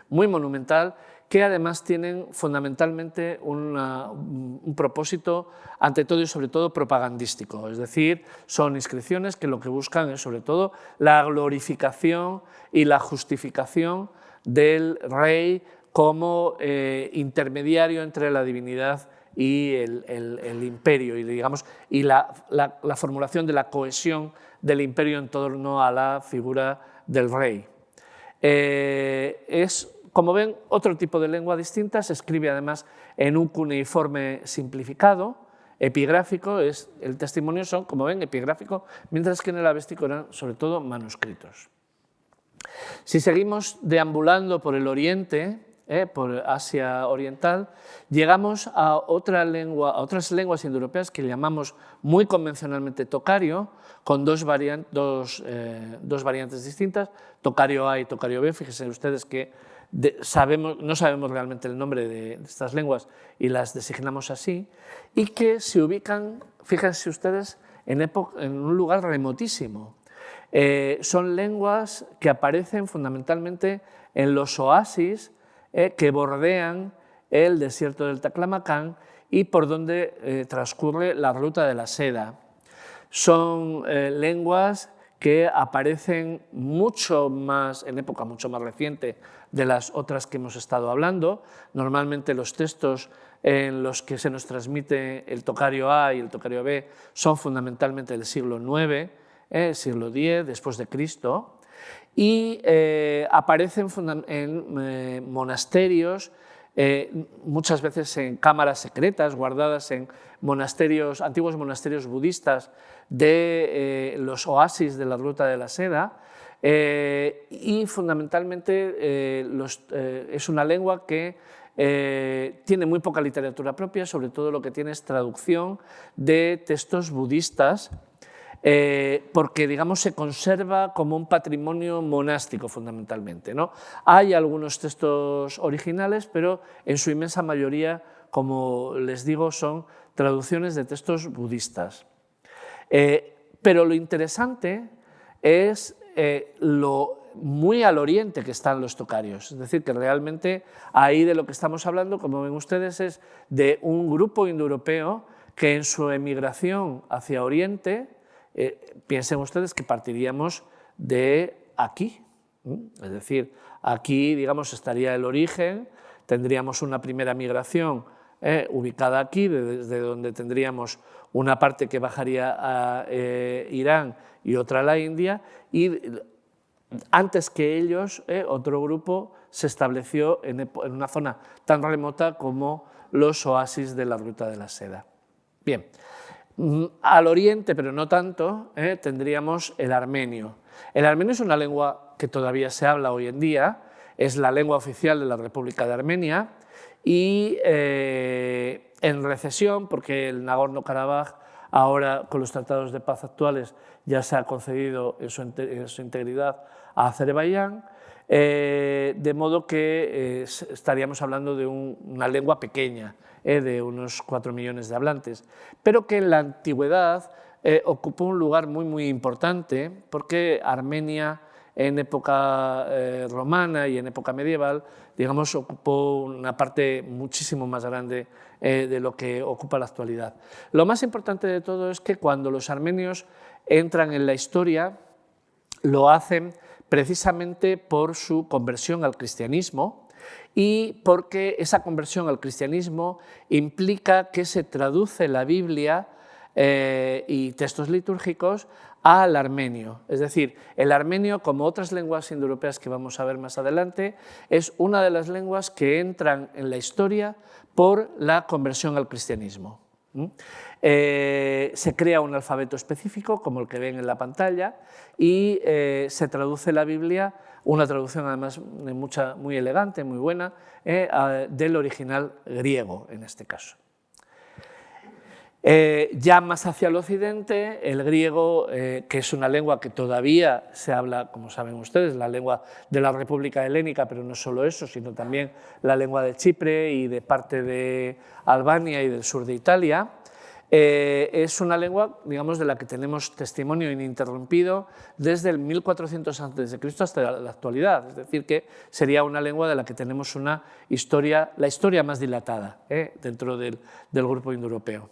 muy monumental, que además tienen fundamentalmente un propósito, ante todo y sobre todo propagandístico, es decir, son inscripciones que lo que buscan es sobre todo la glorificación y la justificación del rey como intermediario entre la divinidad y el imperio, y, digamos, y la formulación de la cohesión del imperio en torno a la figura del rey. Es, como ven, otro tipo de lengua distinta, se escribe además en un cuneiforme simplificado, epigráfico, el testimonio son, como ven, epigráfico, mientras que en el avéstico eran sobre todo manuscritos. Si seguimos deambulando por el oriente, por Asia Oriental, llegamos a otras lenguas indoeuropeas que llamamos muy convencionalmente tocario, con dos variantes distintas, tocario A y tocario B. Fíjense ustedes que no sabemos realmente el nombre de estas lenguas y las designamos así, y que se ubican, fíjense ustedes, en un lugar remotísimo. Son lenguas que aparecen fundamentalmente en los oasis que bordean el desierto del Taklamakan y por donde transcurre la ruta de la seda. Son lenguas que aparecen mucho más, en época mucho más reciente de las otras que hemos estado hablando. Normalmente los textos en los que se nos transmite el tocario A y el tocario B son fundamentalmente del siglo IX, siglo X después de Cristo, y aparecen en monasterios, muchas veces en cámaras secretas guardadas en monasterios, antiguos monasterios budistas de los oasis de la Ruta de la Seda, y fundamentalmente es una lengua que tiene muy poca literatura propia, sobre todo lo que tiene es traducción de textos budistas, porque digamos, se conserva como un patrimonio monástico fundamentalmente, ¿no? Hay algunos textos originales, pero en su inmensa mayoría, como les digo, son traducciones de textos budistas. Pero lo interesante es lo muy al oriente que están los tocarios, es decir, que realmente ahí de lo que estamos hablando, como ven ustedes, es de un grupo indoeuropeo que en su emigración hacia Oriente, piensen ustedes que partiríamos de aquí, es decir, aquí, digamos, estaría el origen, tendríamos una primera migración ubicada aquí, desde donde tendríamos una parte que bajaría a Irán y otra a la India, y antes que ellos, otro grupo se estableció en una zona tan remota como los oasis de la Ruta de la Seda. Bien, al oriente, pero no tanto, tendríamos el armenio. El armenio es una lengua que todavía se habla hoy en día, es la lengua oficial de la República de Armenia y en recesión, porque el Nagorno-Karabaj ahora con los tratados de paz actuales ya se ha concedido en su integridad a Azerbaiyán, de modo que estaríamos hablando de una lengua pequeña, de unos 4 millones de hablantes, pero que en la antigüedad ocupó un lugar muy importante, porque Armenia en época romana y en época medieval, digamos, ocupó una parte muchísimo más grande de lo que ocupa la actualidad. Lo más importante de todo es que cuando los armenios entran en la historia, lo hacen precisamente por su conversión al cristianismo y porque esa conversión al cristianismo implica que se traduce la Biblia y textos litúrgicos al armenio. Es decir, el armenio, como otras lenguas indoeuropeas que vamos a ver más adelante, es una de las lenguas que entran en la historia por la conversión al cristianismo. Se crea un alfabeto específico, como el que ven en la pantalla, y se traduce la Biblia, una traducción además muy elegante, muy buena, del original griego en este caso. Ya más hacia el occidente, el griego, que es una lengua que todavía se habla, como saben ustedes, la lengua de la República Helénica, pero no solo eso, sino también la lengua de Chipre y de parte de Albania y del sur de Italia. Es una lengua, digamos, de la que tenemos testimonio ininterrumpido desde el 1400 a.C. hasta la actualidad, es decir, que sería una lengua de la que tenemos la historia más dilatada dentro del grupo indoeuropeo.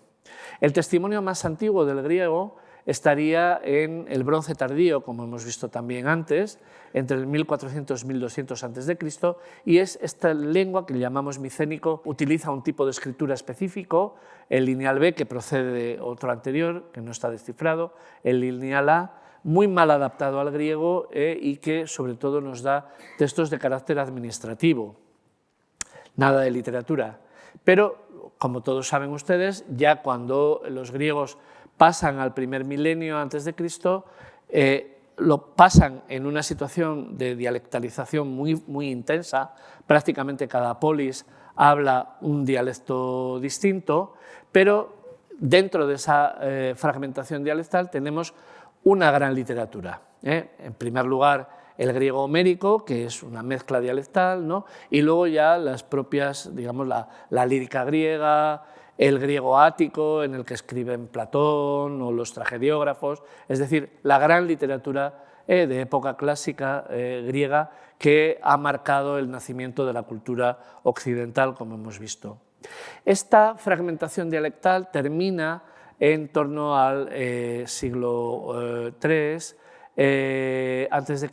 El testimonio más antiguo del griego estaría en el bronce tardío, como hemos visto también antes, entre el 1400 y 1200 a.C., y es esta lengua que llamamos micénico, utiliza un tipo de escritura específico, el lineal B, que procede de otro anterior, que no está descifrado, el lineal A, muy mal adaptado al griego y que sobre todo nos da textos de carácter administrativo, nada de literatura. Pero, como todos saben ustedes, ya cuando los griegos pasan al primer milenio antes de Cristo, lo pasan en una situación de dialectalización muy intensa, prácticamente cada polis habla un dialecto distinto, pero dentro de esa fragmentación dialectal tenemos una gran literatura. En primer lugar, el griego homérico, que es una mezcla dialectal, ¿no? Y luego ya las propias, digamos, la lírica griega, el griego ático, en el que escriben Platón o los tragediógrafos, es decir, la gran literatura de época clásica griega que ha marcado el nacimiento de la cultura occidental, como hemos visto. Esta fragmentación dialectal termina en torno al siglo III a.C.,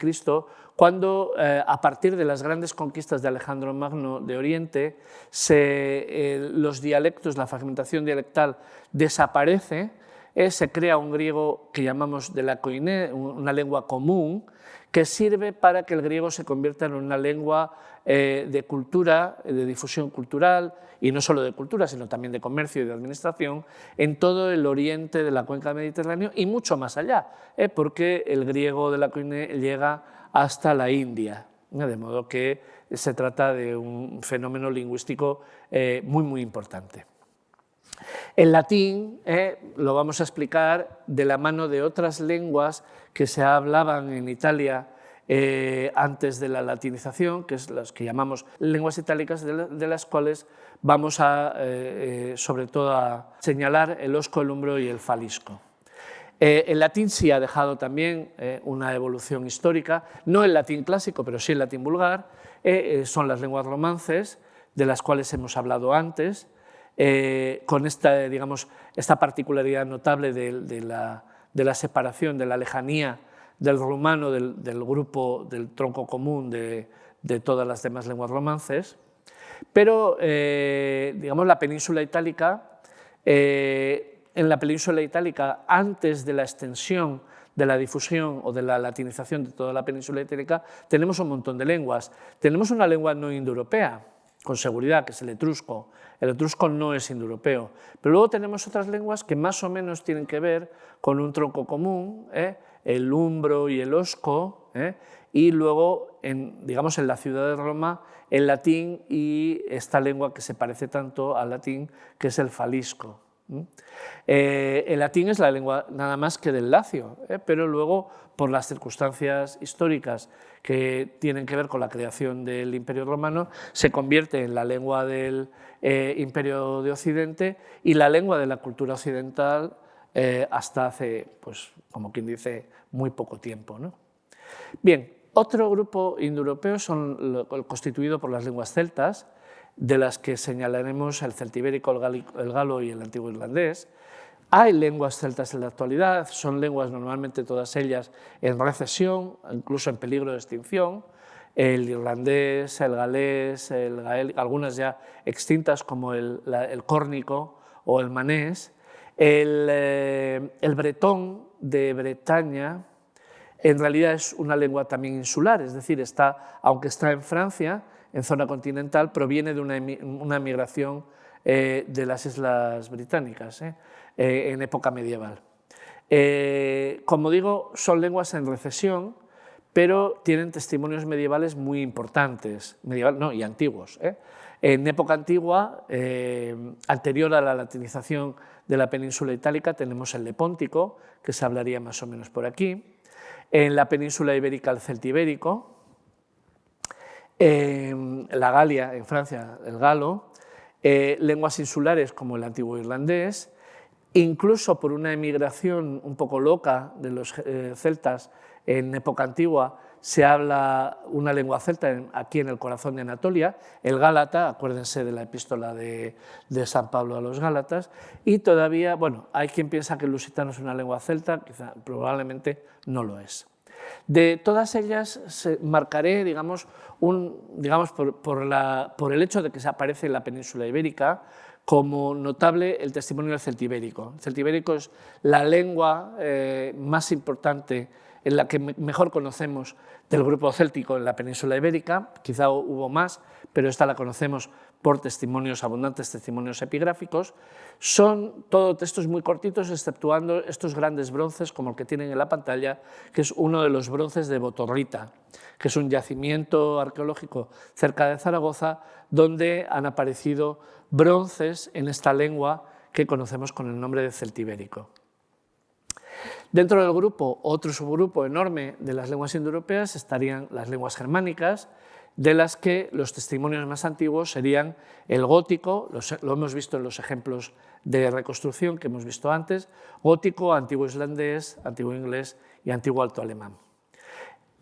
cuando a partir de las grandes conquistas de Alejandro Magno de Oriente, los dialectos, la fragmentación dialectal desaparece, se crea un griego que llamamos de la koiné, una lengua común, que sirve para que el griego se convierta en una lengua de cultura, de difusión cultural, y no solo de cultura, sino también de comercio y de administración, en todo el oriente de la cuenca mediterránea y mucho más allá, porque el griego de la koiné llega hasta la India, de modo que se trata de un fenómeno lingüístico muy importante. El latín lo vamos a explicar de la mano de otras lenguas que se hablaban en Italia antes de la latinización, que es las que llamamos lenguas itálicas, de las cuales vamos a, sobre todo a señalar el osco, el umbro y el falisco. El latín sí ha dejado también una evolución histórica, no el latín clásico, pero sí el latín vulgar, son las lenguas romances, de las cuales hemos hablado antes, con esta, digamos, esta particularidad notable de la separación, de la lejanía del rumano del grupo, del tronco común de todas las demás lenguas romances, pero digamos, la península itálica, en la península itálica, antes de la extensión de la difusión o de la latinización de toda la península itálica, tenemos un montón de lenguas. Tenemos una lengua no indoeuropea, con seguridad, que es el etrusco. El etrusco no es indoeuropeo, pero luego tenemos otras lenguas que más o menos tienen que ver con un tronco común, el umbro y el osco, y luego, digamos, en la ciudad de Roma, el latín y esta lengua que se parece tanto al latín, que es el falisco. El latín es la lengua nada más que del Lacio, pero luego, por las circunstancias históricas que tienen que ver con la creación del Imperio Romano, se convierte en la lengua del Imperio de Occidente y la lengua de la cultura occidental hasta hace, pues, como quien dice, muy poco tiempo, ¿no? Bien, otro grupo indoeuropeo constituido por las lenguas celtas, de las que señalaremos el celtibérico, el galo y el antiguo irlandés. Hay lenguas celtas en la actualidad, son lenguas normalmente todas ellas en recesión, incluso en peligro de extinción. El irlandés, el galés, el gaélico, algunas ya extintas como el córnico o el manés. El bretón de Bretaña en realidad es una lengua también insular, es decir, aunque está en Francia, en zona continental, proviene de una migración de las Islas Británicas en época medieval. Como digo, son lenguas en recesión, pero tienen testimonios medievales muy importantes, y antiguos. En época antigua, anterior a la latinización de la península itálica, tenemos el lepóntico, que se hablaría más o menos por aquí. En la península ibérica, el celtibérico. En la Galia, en Francia, el galo. Lenguas insulares como el antiguo irlandés. Incluso por una emigración un poco loca de los celtas en época antigua, se habla una lengua celta aquí en el corazón de Anatolia, el gálata, acuérdense de la epístola de San Pablo a los Gálatas, y todavía, bueno, hay quien piensa que el lusitano es una lengua celta, quizá, probablemente no lo es. De todas ellas marcaré, digamos, por el hecho de que se aparece en la península ibérica, como notable el testimonio del celtibérico. El celtibérico es la lengua más importante, en la que mejor conocemos del grupo céltico en la península ibérica, quizá hubo más, pero esta la conocemos por abundantes testimonios epigráficos. Son todos textos muy cortitos, exceptuando estos grandes bronces como el que tienen en la pantalla, que es uno de los bronces de Botorrita, que es un yacimiento arqueológico cerca de Zaragoza, donde han aparecido bronces en esta lengua que conocemos con el nombre de celtibérico. Dentro del grupo, otro subgrupo enorme de las lenguas indoeuropeas estarían las lenguas germánicas, de las que los testimonios más antiguos serían el gótico, lo hemos visto en los ejemplos de reconstrucción que hemos visto antes, gótico, antiguo islandés, antiguo inglés y antiguo alto alemán.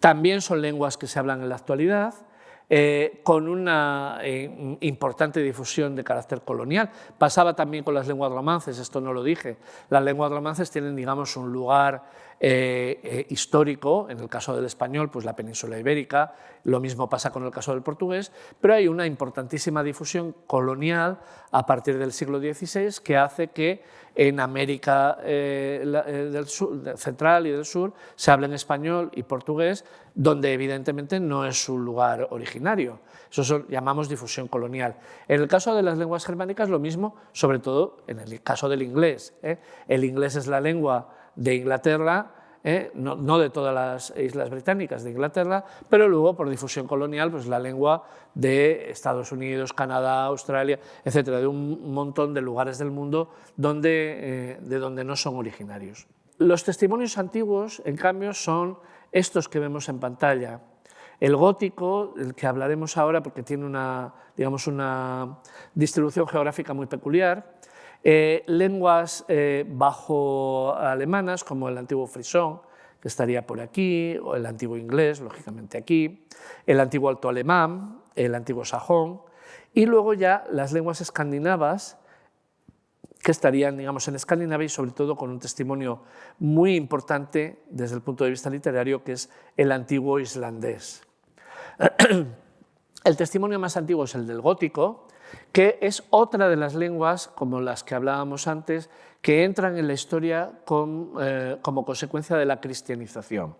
También son lenguas que se hablan en la actualidad, con una importante difusión de carácter colonial. Pasaba también con las lenguas romances, esto no lo dije. Las lenguas romances tienen, digamos, un lugar histórico, en el caso del español, pues la península ibérica, lo mismo pasa con el caso del portugués, pero hay una importantísima difusión colonial a partir del siglo XVI que hace que en América del sur, central y del sur se habla en español y portugués, donde evidentemente no es su lugar originario. Eso llamamos difusión colonial. En el caso de las lenguas germánicas lo mismo, sobre todo en el caso del inglés. El inglés es la lengua de Inglaterra, no de todas las islas británicas, de Inglaterra, pero luego por difusión colonial pues la lengua de Estados Unidos, Canadá, Australia, etcétera, de un montón de lugares del mundo de donde no son originarios. Los testimonios antiguos, en cambio, son estos que vemos en pantalla. El gótico, del que hablaremos ahora porque tiene una distribución geográfica muy peculiar, lenguas bajo alemanas, como el antiguo frisón, que estaría por aquí, o el antiguo inglés, lógicamente aquí, el antiguo alto alemán, el antiguo sajón, y luego ya las lenguas escandinavas, que estarían, digamos, en Escandinavia y sobre todo con un testimonio muy importante desde el punto de vista literario, que es el antiguo islandés. El testimonio más antiguo es el del gótico, que es otra de las lenguas, como las que hablábamos antes, que entran en la historia como consecuencia de la cristianización.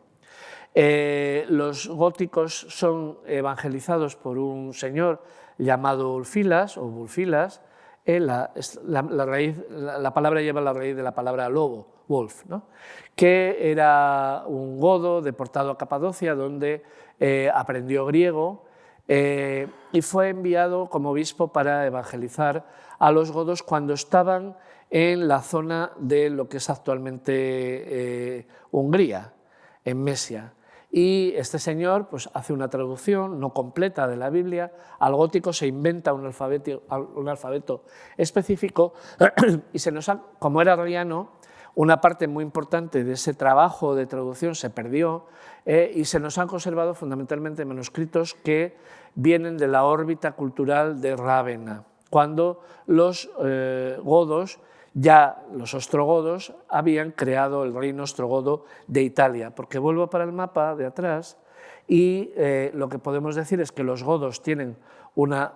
Los góticos son evangelizados por un señor llamado Ulfilas o Wulfilas. La palabra lleva la raíz de la palabra lobo, wolf, ¿no? Que era un godo deportado a Capadocia, donde aprendió griego y fue enviado como obispo para evangelizar a los godos cuando estaban en la zona de lo que es actualmente Hungría, en Mesia. Y este señor pues, hace una traducción no completa de la Biblia al gótico, se inventa un alfabeto específico y como era arriano, una parte muy importante de ese trabajo de traducción se perdió y se nos han conservado fundamentalmente manuscritos que vienen de la órbita cultural de Rávena, cuando los godos, ya los ostrogodos, habían creado el reino ostrogodo de Italia, porque vuelvo para el mapa de atrás y lo que podemos decir es que los godos tienen una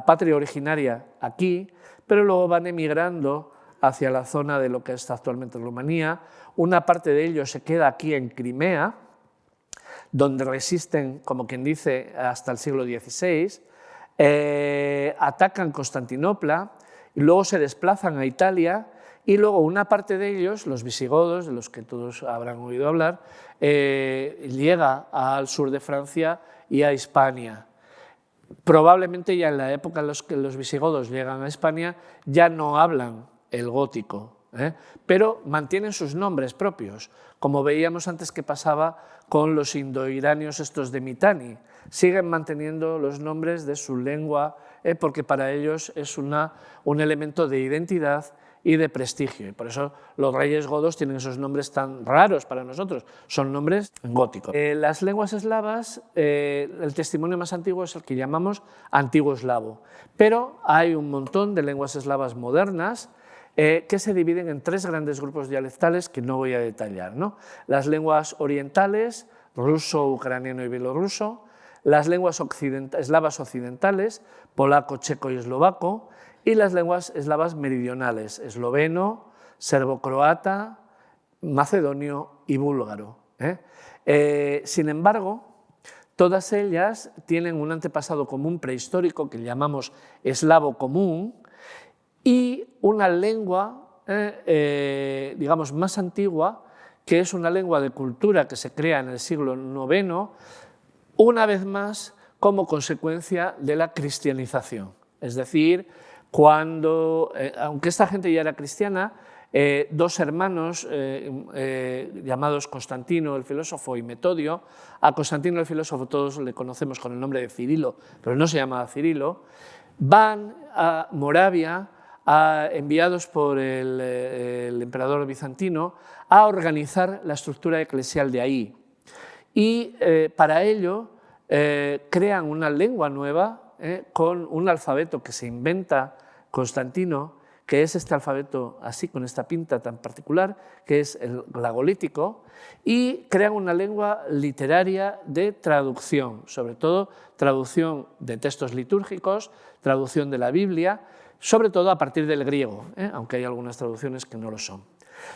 patria originaria aquí, pero luego van emigrando hacia la zona de lo que es actualmente Rumanía. Una parte de ellos se queda aquí en Crimea, donde resisten, como quien dice, hasta el siglo XVI, atacan Constantinopla y luego se desplazan a Italia y luego una parte de ellos, los visigodos, de los que todos habrán oído hablar, llega al sur de Francia y a Hispania. Probablemente ya en la época en la que los visigodos llegan a Hispania ya no hablan el gótico, pero mantienen sus nombres propios, como veíamos antes que pasaba con los indoiranios estos de Mitanni. Siguen manteniendo los nombres de su lengua porque para ellos es un elemento de identidad y de prestigio, y por eso los reyes godos tienen esos nombres tan raros para nosotros, son nombres góticos. Las lenguas eslavas, el testimonio más antiguo es el que llamamos antiguo eslavo, pero hay un montón de lenguas eslavas modernas que se dividen en tres grandes grupos dialectales que no voy a detallar, ¿no? Las lenguas orientales, ruso, ucraniano y bielorruso, las lenguas eslavas occidentales, polaco, checo y eslovaco, y las lenguas eslavas meridionales, esloveno, serbo-croata, macedonio y búlgaro. Sin embargo, todas ellas tienen un antepasado común prehistórico que llamamos eslavo común, y una lengua, digamos, más antigua, que es una lengua de cultura que se crea en el siglo IX, una vez más como consecuencia de la cristianización. Es decir, aunque esta gente ya era cristiana, dos hermanos llamados Constantino el filósofo y Metodio, a Constantino el filósofo todos le conocemos con el nombre de Cirilo, pero no se llamaba Cirilo, van a Moravia, enviados por el emperador bizantino, a organizar la estructura eclesial de ahí. y para ello crean una lengua nueva con un alfabeto que se inventa Constantino, que es este alfabeto así, con esta pinta tan particular, que es el glagolítico, y crean una lengua literaria de traducción, sobre todo traducción de textos litúrgicos, traducción de la Biblia, sobre todo a partir del griego, aunque hay algunas traducciones que no lo son.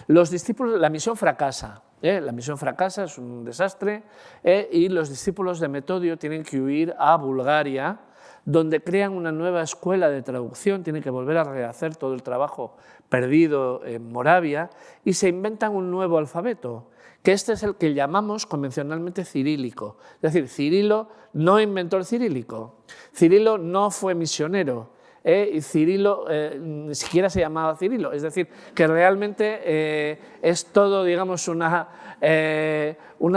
Los discípulos, la misión fracasa, es un desastre, y los discípulos de Metodio tienen que huir a Bulgaria, donde crean una nueva escuela de traducción, tienen que volver a rehacer todo el trabajo perdido en Moravia y se inventan un nuevo alfabeto, que este es el que llamamos convencionalmente cirílico. Es decir, Cirilo no inventó el cirílico, Cirilo no fue misionero, y Cirilo ni siquiera se llamaba Cirilo, es decir, que realmente es todo, digamos, una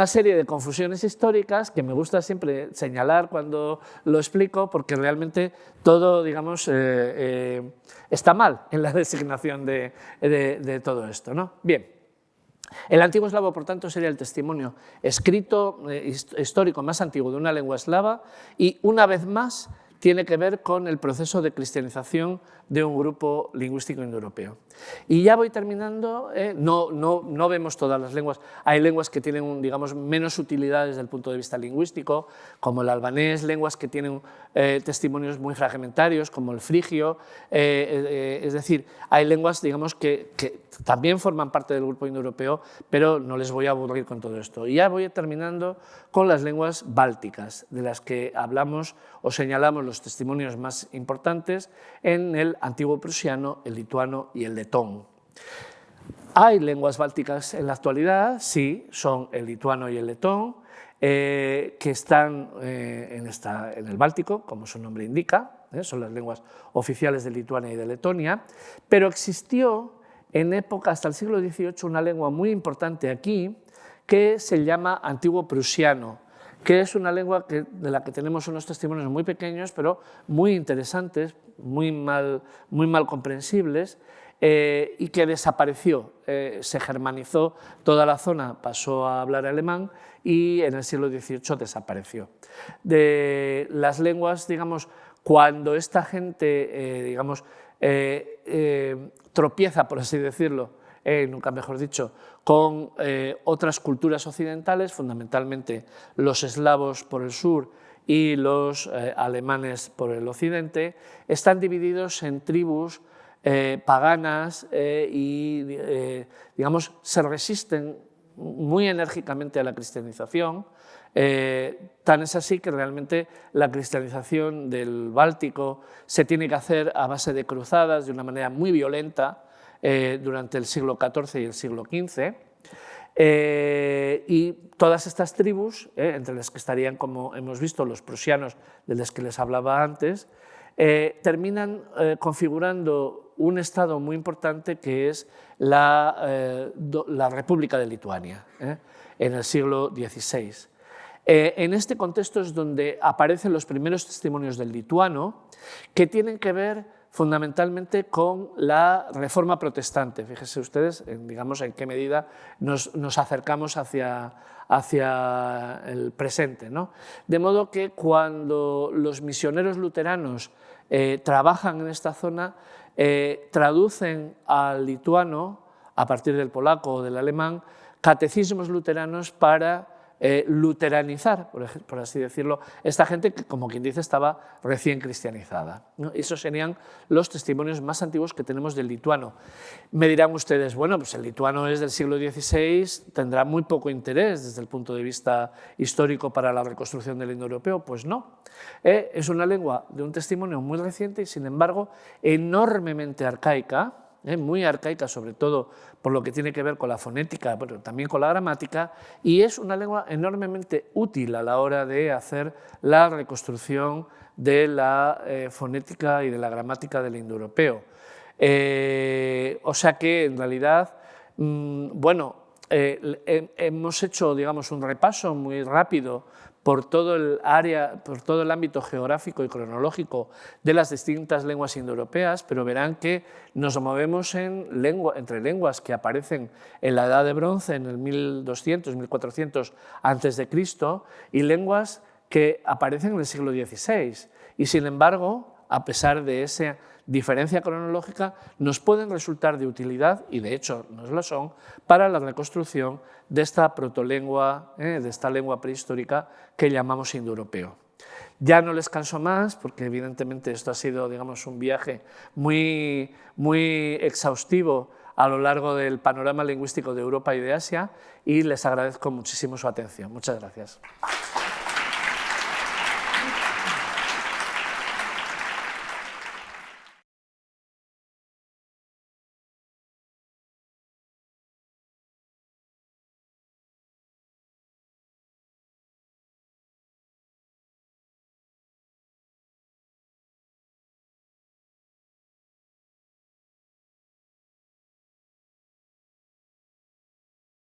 serie de confusiones históricas que me gusta siempre señalar cuando lo explico, porque realmente todo, digamos, está mal en la designación de todo esto, ¿no? Bien. El antiguo eslavo, por tanto, sería el testimonio escrito histórico más antiguo de una lengua eslava y, una vez más, tiene que ver con el proceso de cristianización de un grupo lingüístico indoeuropeo. Y ya voy terminando, no vemos todas las lenguas, hay lenguas que tienen, digamos, menos utilidad desde el punto de vista lingüístico, como el albanés, lenguas que tienen testimonios muy fragmentarios, como el frigio, es decir, hay lenguas, digamos, que también forman parte del grupo indoeuropeo, pero no les voy a aburrir con todo esto. Y ya voy terminando con las lenguas bálticas, de las que hablamos o señalamos los testimonios más importantes en el antiguo prusiano, el lituano y el letón. ¿Hay lenguas bálticas en la actualidad? Sí, son el lituano y el letón, que están en el Báltico, como su nombre indica, son las lenguas oficiales de Lituania y de Letonia, pero existió en época, hasta el siglo XVIII, una lengua muy importante aquí, que se llama antiguo prusiano, que es una lengua de la que tenemos unos testimonios muy pequeños, pero muy interesantes, muy mal comprensibles, y que desapareció, se germanizó toda la zona, pasó a hablar alemán y en el siglo XVIII desapareció. De las lenguas, digamos, cuando esta gente, digamos, tropieza, por así decirlo, nunca mejor dicho, con otras culturas occidentales, fundamentalmente los eslavos por el sur y los alemanes por el occidente, están divididos en tribus paganas y, digamos, se resisten muy enérgicamente a la cristianización. Tan es así que realmente la cristianización del Báltico se tiene que hacer a base de cruzadas de una manera muy violenta durante el siglo XIV y el siglo XV. Y todas estas tribus, entre las que estarían, como hemos visto, los prusianos de los que les hablaba antes, terminan configurando un estado muy importante que es la República de Lituania, en el siglo XVI. En este contexto es donde aparecen los primeros testimonios del lituano, que tienen que ver fundamentalmente con la reforma protestante. Fíjense ustedes, digamos, en qué medida nos acercamos hacia el presente, ¿no? De modo que cuando los misioneros luteranos trabajan en esta zona, traducen al lituano, a partir del polaco o del alemán, catecismos luteranos para luteranizar, por así decirlo, esta gente que, como quien dice, estaba recién cristianizada, ¿no? Esos serían los testimonios más antiguos que tenemos del lituano. Me dirán ustedes, bueno, pues el lituano es del siglo XVI, tendrá muy poco interés desde el punto de vista histórico para la reconstrucción del indoeuropeo. Pues no, es una lengua de un testimonio muy reciente y, sin embargo, enormemente arcaica, muy arcaica, sobre todo por lo que tiene que ver con la fonética, pero también con la gramática, y es una lengua enormemente útil a la hora de hacer la reconstrucción de la fonética y de la gramática del indoeuropeo. O sea que, en realidad, bueno, hemos hecho, digamos, un repaso muy rápido por todo el área, por todo el ámbito geográfico y cronológico de las distintas lenguas indoeuropeas, pero verán que nos movemos entre lenguas que aparecen en la Edad de Bronce, en el 1200, 1400 a.C., y lenguas que aparecen en el siglo XVI. Y sin embargo, a pesar de esa diferencia cronológica, nos pueden resultar de utilidad, y de hecho nos lo son, para la reconstrucción de esta protolengua, de esta lengua prehistórica que llamamos indoeuropeo. Ya no les canso más, porque evidentemente esto ha sido, digamos, un viaje muy exhaustivo a lo largo del panorama lingüístico de Europa y de Asia, y les agradezco muchísimo su atención. Muchas gracias.